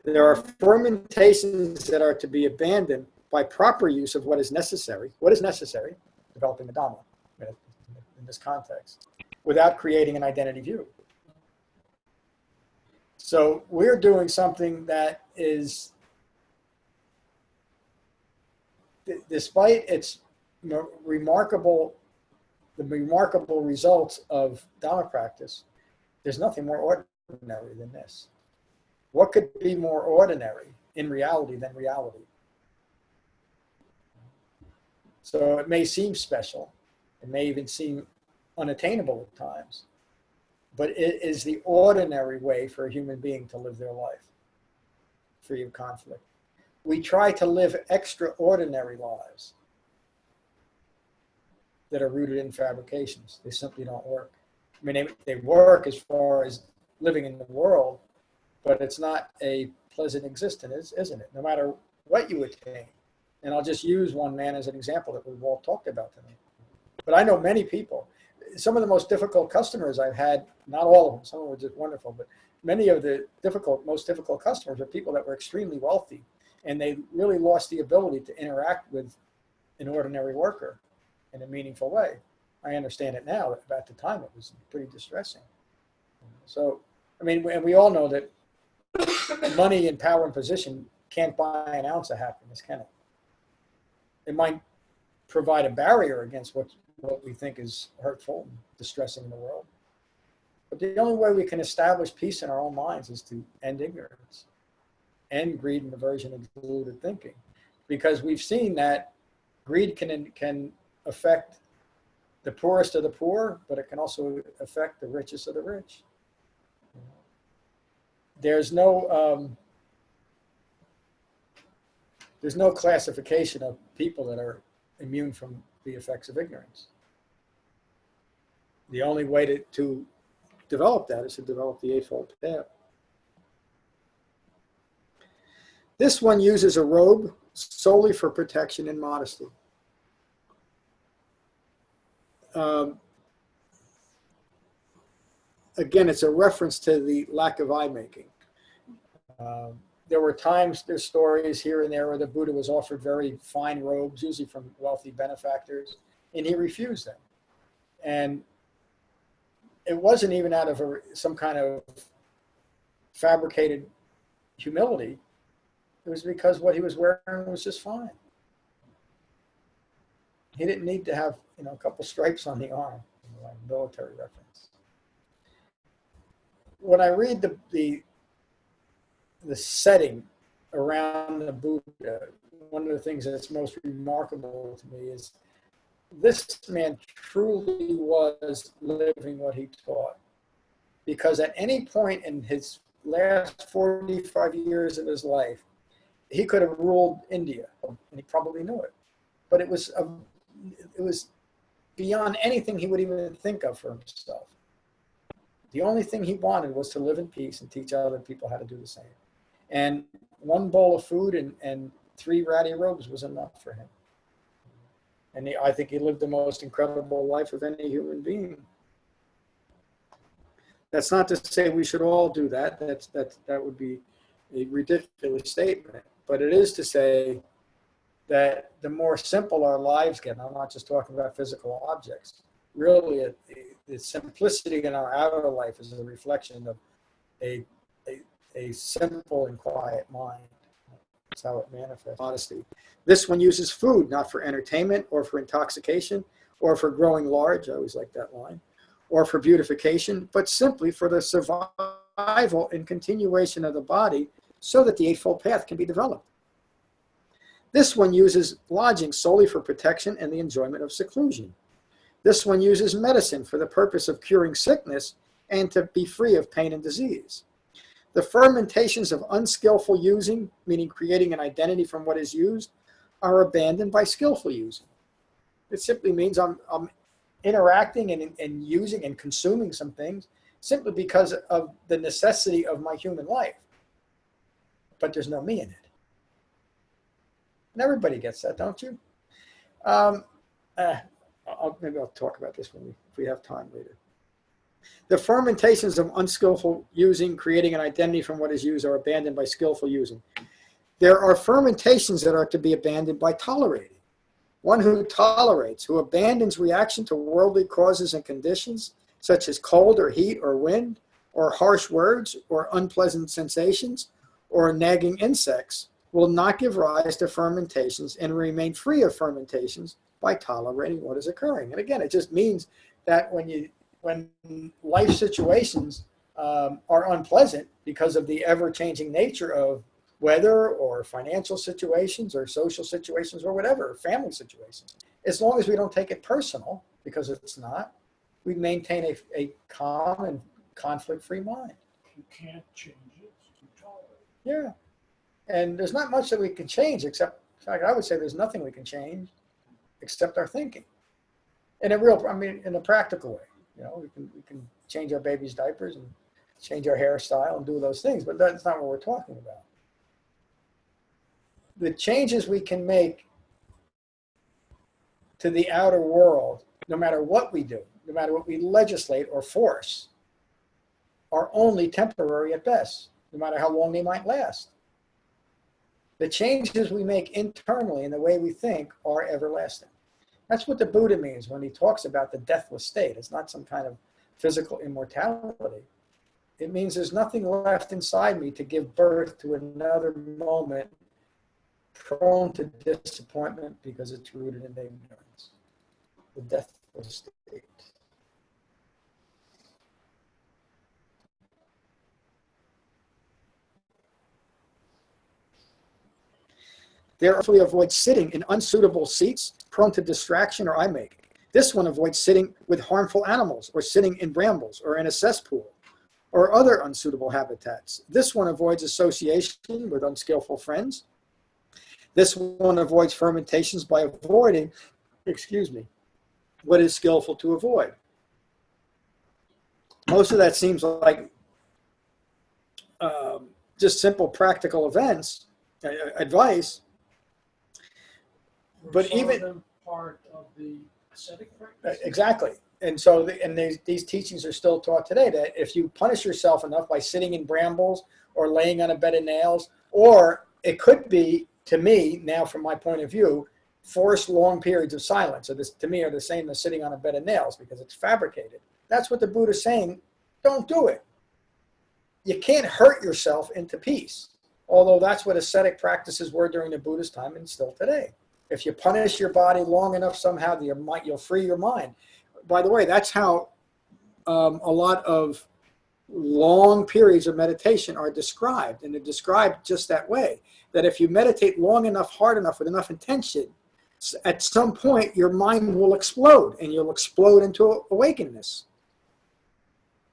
[SPEAKER 1] There are fermentations that are to be abandoned by proper use of what is necessary. What is necessary? Developing the Dhamma in this context, without creating an identity view. So we're doing something that is, despite its remarkable results of Dhamma practice, there's nothing more ordinary than this. What could be more ordinary in reality than reality? So it may seem special, it may even seem unattainable at times, but it is the ordinary way for a human being to live their life, free of conflict. We try to live extraordinary lives that are rooted in fabrications. They simply don't work. I mean, they work as far as living in the world, but it's not a pleasant existence, isn't it? No matter what you attain. And I'll just use one man as an example that we've all talked about tonight. But I know many people. Some of the most difficult customers I've had, not all of them, some of them were just wonderful, but many of the most difficult customers are people that were extremely wealthy, and they really lost the ability to interact with an ordinary worker in a meaningful way. I understand it now. At the time, it was pretty distressing. So, I mean, and we all know that money and power and position can't buy an ounce of happiness, can it? It might provide a barrier against what we think is hurtful and distressing in the world. But the only way we can establish peace in our own minds is to end ignorance, end greed and aversion and deluded thinking. Because we've seen that greed can affect the poorest of the poor, but it can also affect the richest of the rich. There's no classification of people that are immune from the effects of ignorance. The only way to develop that is to develop the Eightfold Path. This one uses a robe solely for protection and modesty. Again, it's a reference to the lack of eye-making. There were times, there's stories here and there where the Buddha was offered very fine robes, usually from wealthy benefactors, and he refused them. And it wasn't even out of some kind of fabricated humility. It was because what he was wearing was just fine. He didn't need to have, a couple stripes on the arm, like military reference. When I read the setting around the Buddha, one of the things that's most remarkable to me is this man truly was living what he taught. Because at any point in his last 45 years of his life, he could have ruled India, and he probably knew it. But it was beyond anything he would even think of for himself. The only thing he wanted was to live in peace and teach other people how to do the same. And one bowl of food and 3 ratty robes was enough for him. And I think he lived the most incredible life of any human being. That's not to say we should all do that. That would be a ridiculous statement. but it is to say that the more simple our lives get, and I'm not just talking about physical objects, really the simplicity in our outer life is a reflection of a simple and quiet mind. That's how it manifests. Modesty. This one uses food not for entertainment or for intoxication or for growing large. I always like that line. Or for beautification, but simply for the survival and continuation of the body so that the Eightfold Path can be developed. This one uses lodging solely for protection and the enjoyment of seclusion. This one uses medicine for the purpose of curing sickness and to be free of pain and disease. The fermentations of unskillful using, meaning creating an identity from what is used, are abandoned by skillful using. It simply means I'm interacting and using and consuming some things simply because of the necessity of my human life. But there's no me in it. And everybody gets that, don't you? Maybe I'll talk about this if we have time later. The fermentations of unskillful using, creating an identity from what is used, are abandoned by skillful using. There are fermentations that are to be abandoned by tolerating. One who tolerates, who abandons reaction to worldly causes and conditions, such as cold or heat or wind, or harsh words, or unpleasant sensations, or nagging insects, will not give rise to fermentations and remain free of fermentations by tolerating what is occurring. And again, it just means that when life situations are unpleasant because of the ever-changing nature of weather or financial situations or social situations or whatever, family situations, as long as we don't take it personal, because it's not, we maintain a calm and conflict-free mind.
[SPEAKER 3] You can't change it, you tolerate it.
[SPEAKER 1] Yeah. And there's not much that we can change except, in fact, I would say there's nothing we can change except our thinking. In a practical way. You know, we can change our baby's diapers and change our hairstyle and do those things, but that's not what we're talking about. The changes we can make to the outer world, no matter what we do, no matter what we legislate or force, are only temporary at best, no matter how long they might last. The changes we make internally in the way we think are everlasting. That's what the Buddha means when he talks about the deathless state. It's not some kind of physical immortality. It means there's nothing left inside me to give birth to another moment prone to disappointment because it's rooted in ignorance. The deathless state. Therefore, avoid sitting in unsuitable seats, prone to distraction or eye making. This one avoids sitting with harmful animals or sitting in brambles or in a cesspool or other unsuitable habitats. This one avoids association with unskillful friends. This one avoids fermentations by avoiding, what is skillful to avoid. Most of that seems like just simple practical advice. But
[SPEAKER 3] Some
[SPEAKER 1] even
[SPEAKER 3] of them part of the ascetic practice.
[SPEAKER 1] Exactly. And so these teachings are still taught today that if you punish yourself enough by sitting in brambles or laying on a bed of nails, or it could be, to me, now from my point of view, forced long periods of silence. So this, to me, are the same as sitting on a bed of nails because it's fabricated. That's what the Buddha is saying. Don't do it. You can't hurt yourself into peace. Although that's what ascetic practices were during the Buddha's time and still today. If you punish your body long enough, somehow you'll free your mind. By the way, that's how a lot of long periods of meditation are described. And they're described just that way. That if you meditate long enough, hard enough, with enough intention, at some point your mind will explode and you'll explode into awakeness.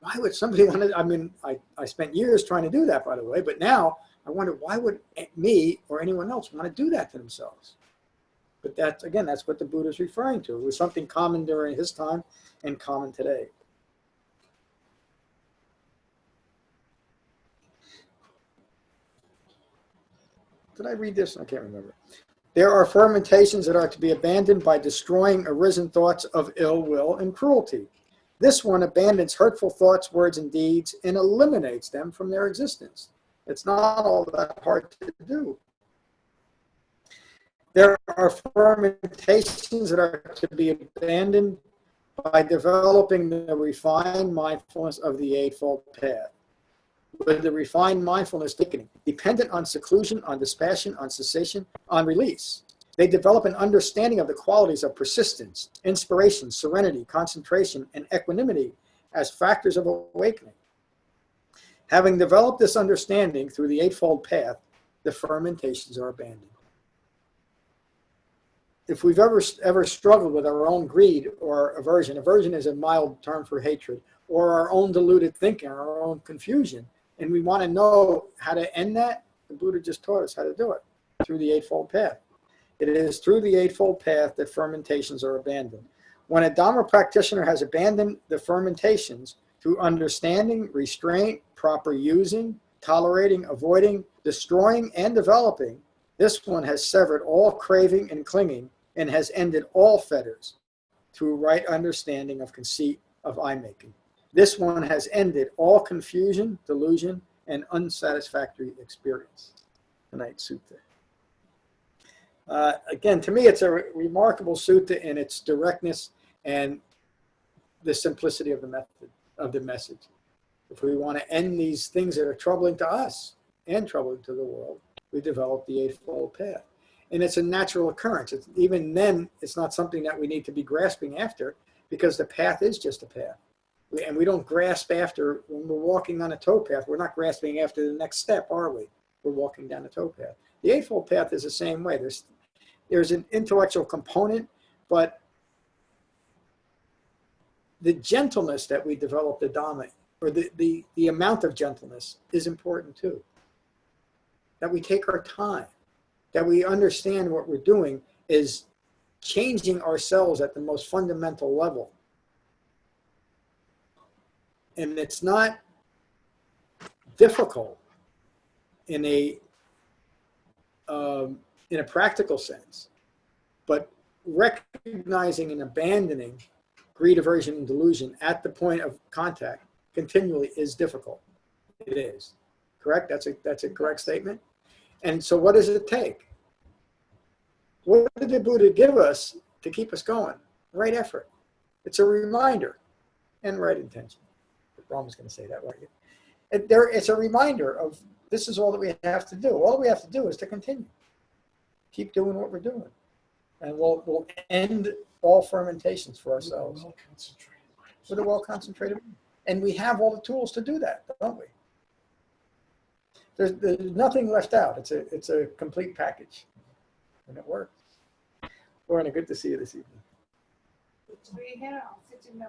[SPEAKER 1] Why would somebody want to, I spent years trying to do that, by the way, but now I wonder, why would me or anyone else want to do that to themselves? But that's what the Buddha is referring to. It was something common during his time and common today. Did I read this? I can't remember. There are fermentations that are to be abandoned by destroying arisen thoughts of ill will and cruelty. This one abandons hurtful thoughts, words, and deeds and eliminates them from their existence. It's not all that hard to do. There are fermentations that are to be abandoned by developing the refined mindfulness of the Eightfold Path. With the refined mindfulness thickening, dependent on seclusion, on dispassion, on cessation, on release. They develop an understanding of the qualities of persistence, inspiration, serenity, concentration, and equanimity as factors of awakening. Having developed this understanding through the Eightfold Path, the fermentations are abandoned. If we've ever struggled with our own greed or aversion, aversion is a mild term for hatred, or our own deluded thinking, our own confusion, and we want to know how to end that, the Buddha just taught us how to do it, through the Eightfold Path. It is through the Eightfold Path that fermentations are abandoned. When a Dhamma practitioner has abandoned the fermentations through understanding, restraint, proper using, tolerating, avoiding, destroying, and developing, this one has severed all craving and clinging and has ended all fetters through right understanding of conceit of I-making. This one has ended all confusion, delusion, and unsatisfactory experience. Tonight Sutta. Again, to me, it's a remarkable sutta in its directness and the simplicity of the method of the message. If we want to end these things that are troubling to us and troubling to the world, we develop the Eightfold Path. And it's a natural occurrence. Even then, it's not something that we need to be grasping after, because the path is just a path. And we don't grasp after, when we're walking on a towpath, we're not grasping after the next step, are we? We're walking down a towpath. The Eightfold Path is the same way. There's an intellectual component, but the gentleness that we develop the Dhamma, or the amount of gentleness, is important too. That we take our time, that we understand what we're doing is changing ourselves at the most fundamental level. And it's not difficult in a practical sense, but recognizing and abandoning greed, aversion, and delusion at the point of contact continually is difficult. It is. Correct? That's a correct statement. And so what does it take? What did the Buddha give us to keep us going? Right effort. It's a reminder and right intention. Ron was going to say that, weren't you? It's a reminder of this is all that we have to do. All we have to do is to continue. Keep doing what we're doing. And we'll end all fermentations for ourselves. With a well-concentrated mind. And we have all the tools to do that, don't we? There's nothing left out. It's a complete package. And it works. Lorna, good to see you this evening.
[SPEAKER 4] Good to be here. I'll sit in the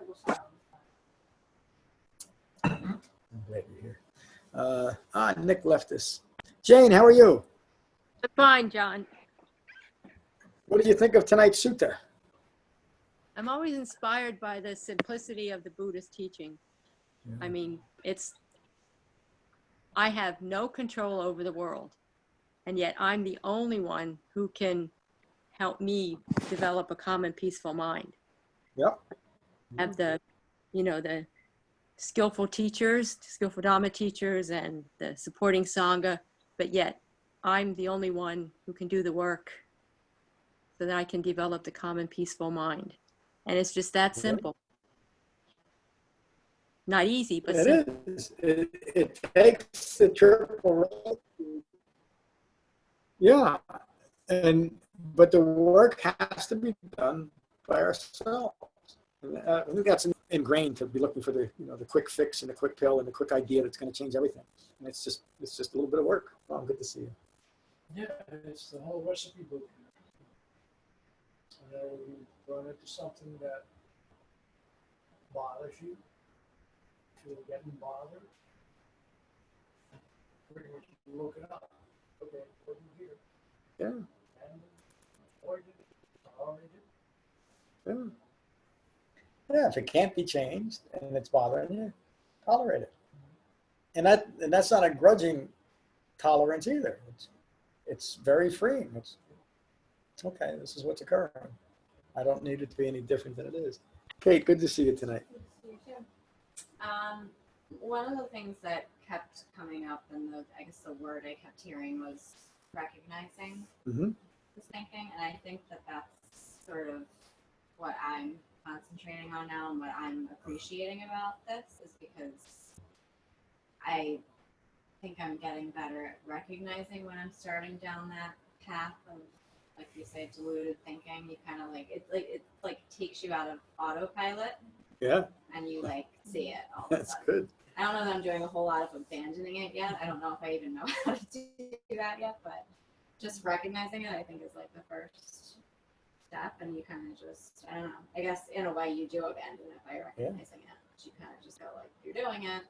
[SPEAKER 1] I'm glad you're here. Nick left us. Jane, how are you?
[SPEAKER 6] Fine, John.
[SPEAKER 1] What did you think of tonight's sutta?
[SPEAKER 6] I'm always inspired by the simplicity of the Buddhist teaching.
[SPEAKER 1] Yeah.
[SPEAKER 6] I mean, I have no control over the world, and yet I'm the only one who can help me develop a calm and peaceful mind.
[SPEAKER 1] Yep.
[SPEAKER 6] Have the skillful teachers, skillful Dhamma teachers, and the supporting Sangha, but yet I'm the only one who can do the work so that I can develop the calm and peaceful mind. And it's just that simple. Not easy, but simple.
[SPEAKER 1] It is. It takes the triple road. Yeah. But the work has to be done by ourselves. I think that's ingrained to be looking for the quick fix and the quick pill and the quick idea that's going to change everything. And it's just a little bit of work. Well, good to see you.
[SPEAKER 3] Yeah, it's the whole recipe book. You run into something that bothers you, feel getting bothered, pretty much look it up. Okay, what do you hear?
[SPEAKER 1] Yeah.
[SPEAKER 3] And avoid it, tolerate it.
[SPEAKER 1] Yeah. Yeah, if it can't be changed and it's bothering you, tolerate it. And that's not a grudging tolerance either. It's very freeing. It's okay, this is what's occurring. I don't need it to be any different than it is. Kate, good to see you tonight.
[SPEAKER 7] You too. One of the things that kept coming up, and I guess the word I kept hearing was recognizing.
[SPEAKER 1] Mm-hmm.
[SPEAKER 7] this thinking, and I think that that's sort of what I'm concentrating on now and what I'm appreciating about this is because I think I'm getting better at recognizing when I'm starting down that path of, like you say, deluded thinking. You kind of it takes you out of autopilot.
[SPEAKER 1] Yeah.
[SPEAKER 7] And you like see it all of a
[SPEAKER 1] That's
[SPEAKER 7] sudden.
[SPEAKER 1] good.
[SPEAKER 7] I don't know that I'm doing a whole lot of abandoning it yet. I don't know if I even know how to do that yet, but just recognizing it, I think, is like the first step. And you kind of just, I don't know, I guess in a way you do abandon it by recognizing it. But you kind of just go like, you're doing it.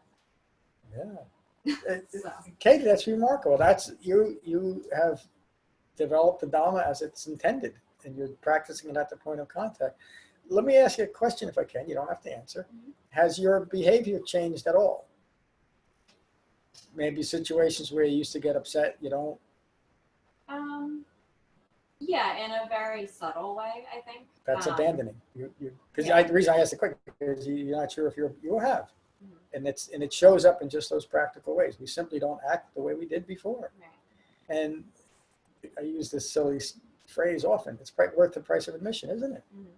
[SPEAKER 1] Yeah.
[SPEAKER 7] So.
[SPEAKER 1] Katie, that's remarkable. That's you have developed the Dhamma as it's intended, and you're practicing it at the point of contact. Let me ask you a question if I can. You don't have to answer.
[SPEAKER 7] Mm-hmm.
[SPEAKER 1] Has your behavior changed at all? Maybe situations where you used to get upset, you don't?
[SPEAKER 7] Yeah, in a very subtle way, I think.
[SPEAKER 1] That's abandoning. Because
[SPEAKER 7] Yeah.
[SPEAKER 1] the reason I asked the question is you're not sure if you have.
[SPEAKER 7] Mm-hmm.
[SPEAKER 1] And it shows up in just those practical ways. We simply don't act the way we did before.
[SPEAKER 7] Right.
[SPEAKER 1] And I use this silly phrase often. It's worth the price of admission, isn't it?
[SPEAKER 7] Mm-hmm.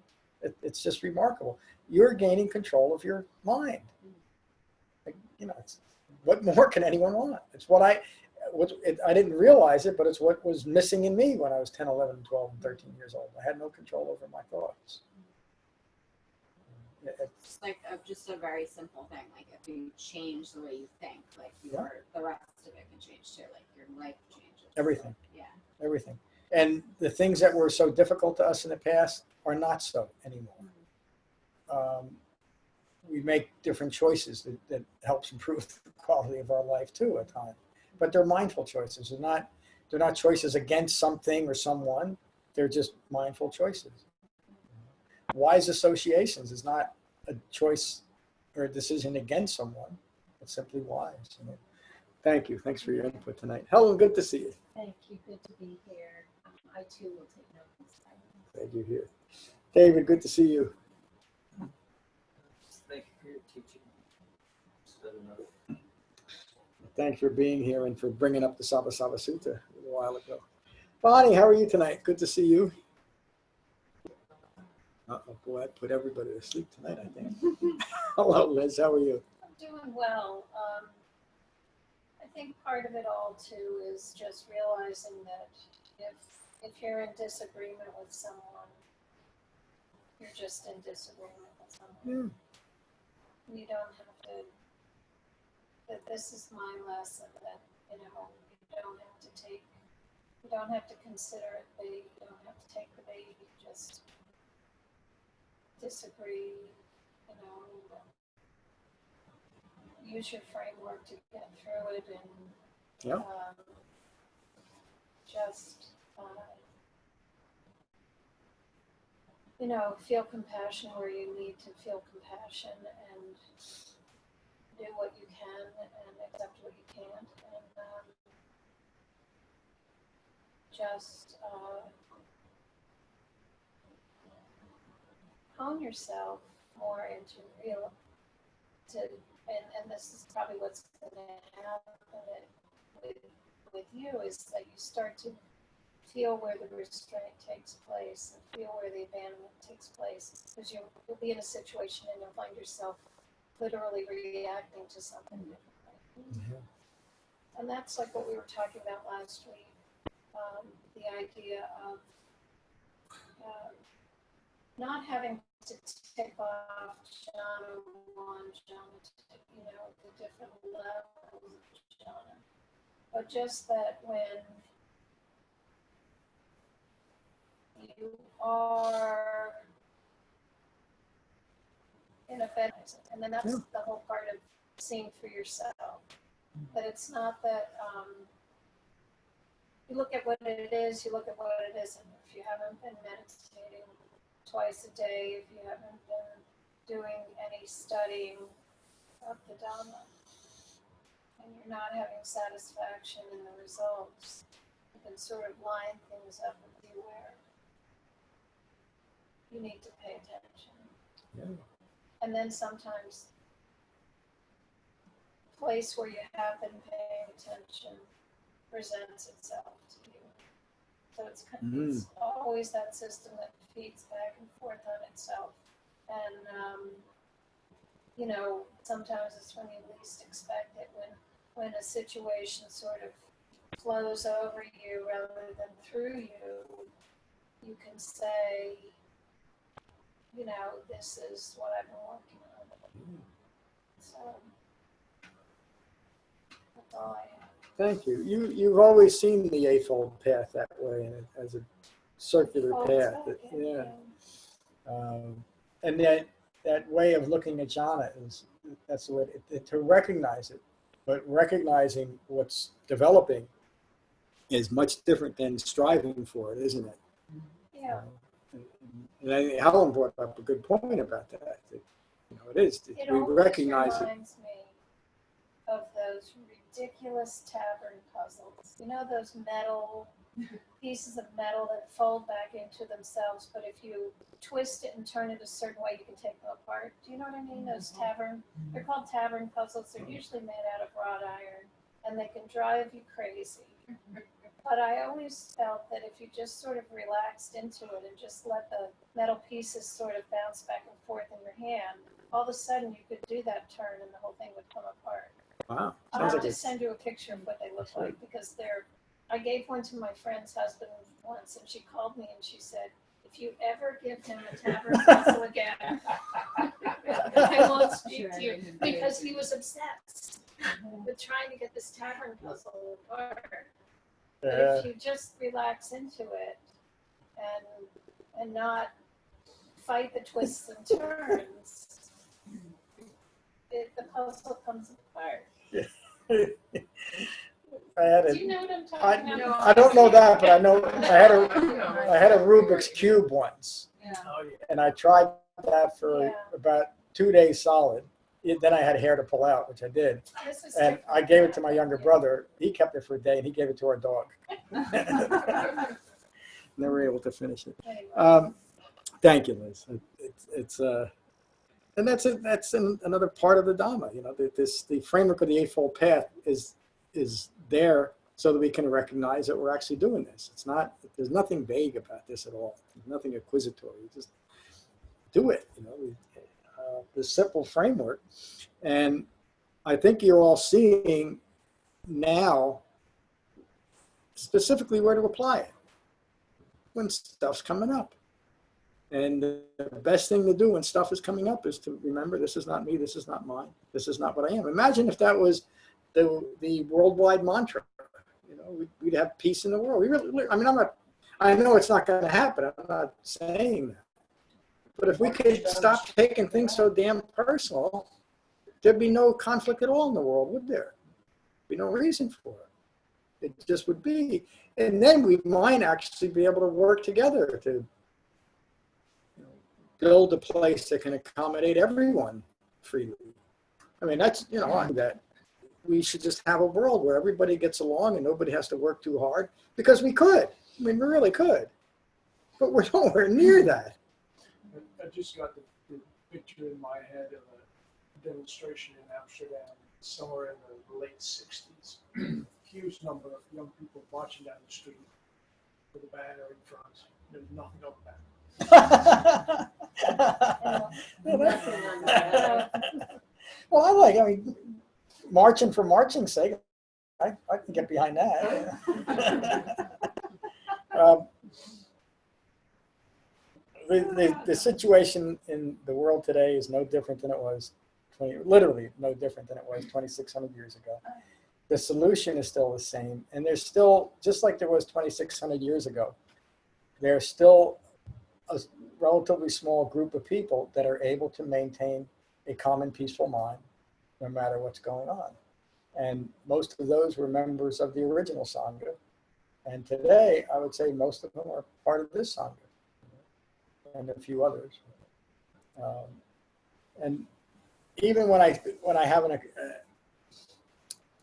[SPEAKER 1] It's just remarkable. You're gaining control of your mind. Like, what more can anyone want? It's I didn't realize it, but it's what was missing in me when I was 10, 11, 12, and 13 years old. I had no control over my thoughts.
[SPEAKER 7] It's like just a very simple thing. Like if you change the way you think, like the rest of it can change too. Like your life changes.
[SPEAKER 1] Everything.
[SPEAKER 7] Yeah.
[SPEAKER 1] Everything. And the things that were so difficult to us in the past are not so anymore. We make different choices that helps improve the quality of our life too at times. But they're mindful choices. They're not choices against something or someone. They're just mindful choices. Wise associations is not a choice or a decision against someone. It's simply wise. Thank you. Thanks for your input tonight. Helen, good to see you.
[SPEAKER 8] Thank you. Good to be here. I too will take notes.
[SPEAKER 1] Glad you're here. David, good to see you.
[SPEAKER 5] Thank you for your teaching. Said enough.
[SPEAKER 1] Thanks for being here and for bringing up the Sabbasava Sutta a little while ago. Bonnie, how are you tonight? Good to see you. Uh-oh, boy, I put everybody to sleep tonight, I think. Hello, Liz. How are you?
[SPEAKER 8] I'm doing well. I think part of it all too is just realizing that if you're in disagreement with someone, you're just in disagreement with someone. You don't have to. That this is my lesson. That you don't have to consider it bait. You don't have to take the bait. You just disagree. Use your framework to get through it, and just feel compassion where you need to feel compassion, and do what you can and accept what you can't, and just hone yourself more into and this is probably what's going to happen with you, is that you start to feel where the restraint takes place and feel where the abandonment takes place, because you'll be in a situation and you'll find yourself literally reacting to something differently. Mm-hmm. And that's like what we were talking about last week, the idea of not having to tick off jhana 1, jhana 2, the different levels of jhana, but just that when you are in a bed, and then that's the whole part of seeing for yourself, that it's not that you look at what it is, you look at what it isn't. If you haven't been meditating twice a day, if you haven't been doing any studying of the Dhamma, and you're not having satisfaction in the results, you can sort of line things up and be where you need to pay attention. Yeah. And then sometimes the place where you have been paying attention presents itself to you. So it's always that system that feeds back and forth on itself. And, you know, sometimes it's when you least expect it, when a situation sort of flows over you rather than through you, you can say, you know, this is what I've been working on. So that's all I have.
[SPEAKER 1] Thank you. You've always seen the Eightfold Path that way, and as a circular path. Yeah. And that way of looking at jhana that's the way to recognize it. But recognizing what's developing is much different than striving for it, isn't it?
[SPEAKER 8] Yeah.
[SPEAKER 1] And I think Helen brought up a good point about that. You know, it is.
[SPEAKER 8] It
[SPEAKER 1] We
[SPEAKER 8] always
[SPEAKER 1] recognize it.
[SPEAKER 8] reminds me of those ridiculous tavern puzzles. You know those metal pieces of metal that fold back into themselves, but if you twist it and turn it a certain way, you can take them apart. Do you know what I mean? Those they're called tavern puzzles. They're usually made out of wrought iron, and they can drive you crazy. But I always felt that if you just sort of relaxed into it and just let the metal pieces sort of bounce back and forth in your hand, all of a sudden you could do that turn and the whole thing would come apart.
[SPEAKER 1] Wow.
[SPEAKER 8] I'll have to send you a picture of what they look like, because I gave one to my friend's husband once, and she called me and she said, if you ever give him a tavern puzzle again, I won't speak to you, because he was obsessed with trying to get this tavern puzzle apart. But if you just relax into it and not fight the twists and turns, the puzzle comes apart. Do you know what I'm talking about?
[SPEAKER 1] I don't know that, but I know I had a Rubik's Cube once.
[SPEAKER 8] Yeah.
[SPEAKER 1] And I tried that for about 2 days solid. Then I had hair to pull out, which I did. And I gave it to my younger brother. He kept it for a day, and he gave it to our dog. Never able to finish it. Thank you, Liz. And that's another part of the Dhamma. You know, the framework of the Eightfold Path is there so that we can recognize that we're actually doing this. It's not. There's nothing vague about this at all. There's nothing acquisitory. Just do it. You know, the simple framework, and I think you're all seeing now specifically where to apply it when stuff's coming up. And the best thing to do when stuff is coming up is to remember, this is not me, this is not mine, this is not what I am. Imagine if that was the worldwide mantra. You know, we'd have peace in the world. I know it's not going to happen. I'm not saying that. But if we could stop taking things so damn personal, there'd be no conflict at all in the world, would there? There'd be no reason for it. It just would be. And then we might actually be able to work together to build a place that can accommodate everyone freely. I mean, that's, that we should just have a world where everybody gets along and nobody has to work too hard, because we could. I mean, we really could. But we're nowhere near that.
[SPEAKER 3] I just got the picture in my head of a demonstration in Amsterdam somewhere in the late 60s. Huge number of young people marching down the street with a banner in front. There's nothing on that.
[SPEAKER 1] Well, I mean, marching for marching's sake, I can get behind that. The situation in the world today is no different than it was, literally no different than it was 2,600 years ago. The solution is still the same. And there's still, just like there was 2,600 years ago, there's still a relatively small group of people that are able to maintain a calm and peaceful mind no matter what's going on. And most of those were members of the original Sangha. And today, I would say most of them are part of this Sangha and a few others. And even when I have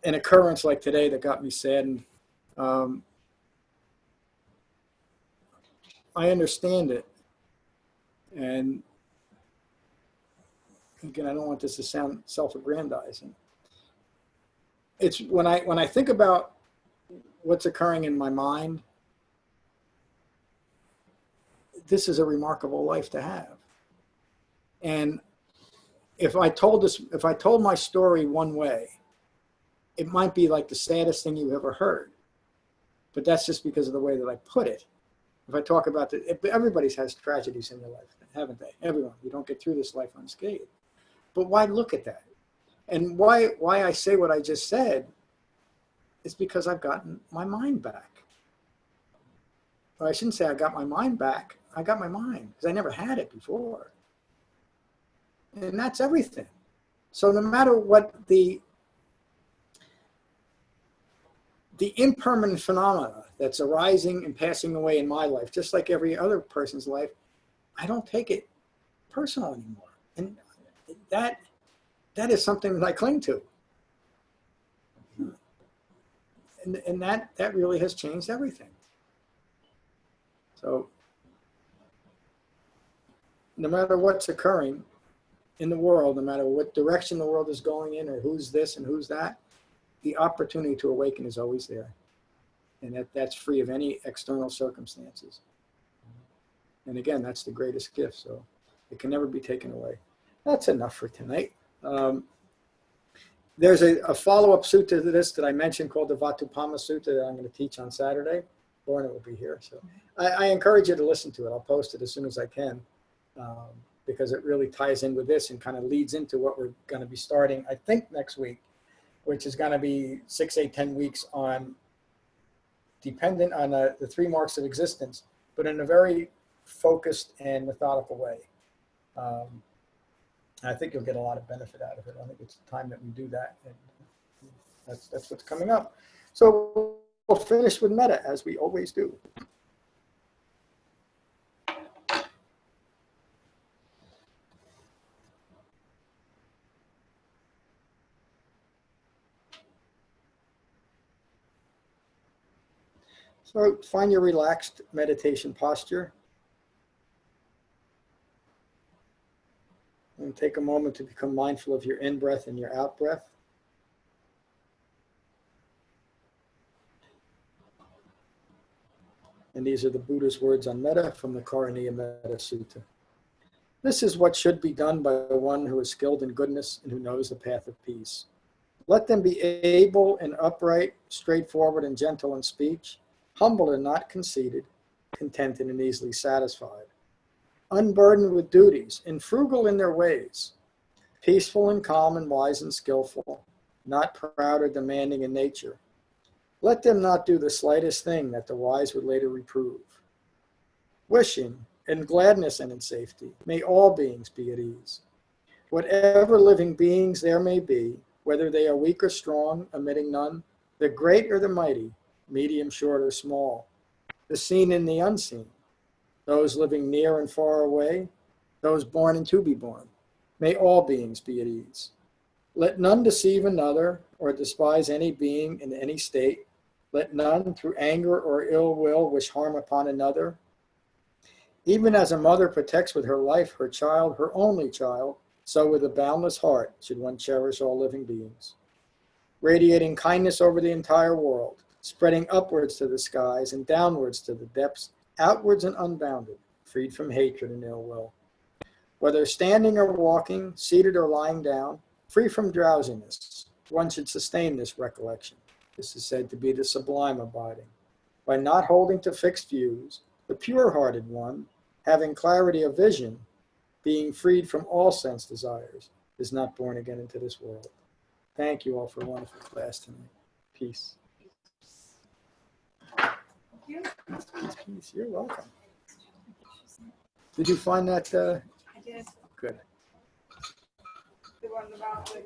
[SPEAKER 1] an occurrence like today that got me saddened, I understand it. And again, I don't want this to sound self-aggrandizing. It's when I think about what's occurring in my mind, this is a remarkable life to have. And if I told my story one way, it might be like the saddest thing you ever heard. But that's just because of the way that I put it. If I talk about everybody's has tragedies in their life, haven't they? Everyone. You don't get through this life unscathed. But why look at that? And why I say what I just said is because I've gotten my mind back. Or I shouldn't say I got my mind back. I got my mind because I never had it before. And that's everything. So no matter what the impermanent phenomena that's arising and passing away in my life, just like every other person's life, I don't take it personal anymore. And that is something that I cling to. And that really has changed everything. So no matter what's occurring in the world, no matter what direction the world is going in or who's this and who's that, the opportunity to awaken is always there. And that's free of any external circumstances. And again, that's the greatest gift. So it can never be taken away. That's enough for tonight. There's a follow-up sutta to this that I mentioned called the Vatupama Sutta that I'm going to teach on Saturday. Lorna will be here. So I encourage you to listen to it. I'll post it as soon as I can because it really ties in with this and kind of leads into what we're going to be starting, I think, next week, which is going to be 6, 8, 10 weeks on dependent on the 3 marks of existence, but in a very focused and methodical way. I think you'll get a lot of benefit out of it. I think it's time that we do that. And that's what's coming up. So we'll finish with Metta, as we always do. So find your relaxed meditation posture. And take a moment to become mindful of your in-breath and your out-breath. And these are the Buddha's words on Metta from the Karaniya Metta Sutta. This is what should be done by one who is skilled in goodness and who knows the path of peace. Let them be able and upright, straightforward and gentle in speech, humble and not conceited, contented and easily satisfied, unburdened with duties and frugal in their ways, peaceful and calm and wise and skillful, not proud or demanding in nature. Let them not do the slightest thing that the wise would later reprove. Wishing, in gladness and in safety, may all beings be at ease. Whatever living beings there may be, whether they are weak or strong, omitting none, the great or the mighty, medium, short, or small, the seen and the unseen, those living near and far away, those born and to be born, may all beings be at ease. Let none deceive another or despise any being in any state. Let none through anger or ill will wish harm upon another. Even as a mother protects with her life her child, her only child, so with a boundless heart should one cherish all living beings. Radiating kindness over the entire world, spreading upwards to the skies and downwards to the depths, outwards and unbounded, freed from hatred and ill will. Whether standing or walking, seated or lying down, free from drowsiness, one should sustain this recollection. This is said to be the sublime abiding. By not holding to fixed views, the pure-hearted one, having clarity of vision, being freed from all sense desires, is not born again into this world. Thank you all for a wonderful class tonight. Peace.
[SPEAKER 4] Thank you.
[SPEAKER 1] Peace. You're welcome. Did you find that?
[SPEAKER 4] I did.
[SPEAKER 1] Good.
[SPEAKER 4] The one about the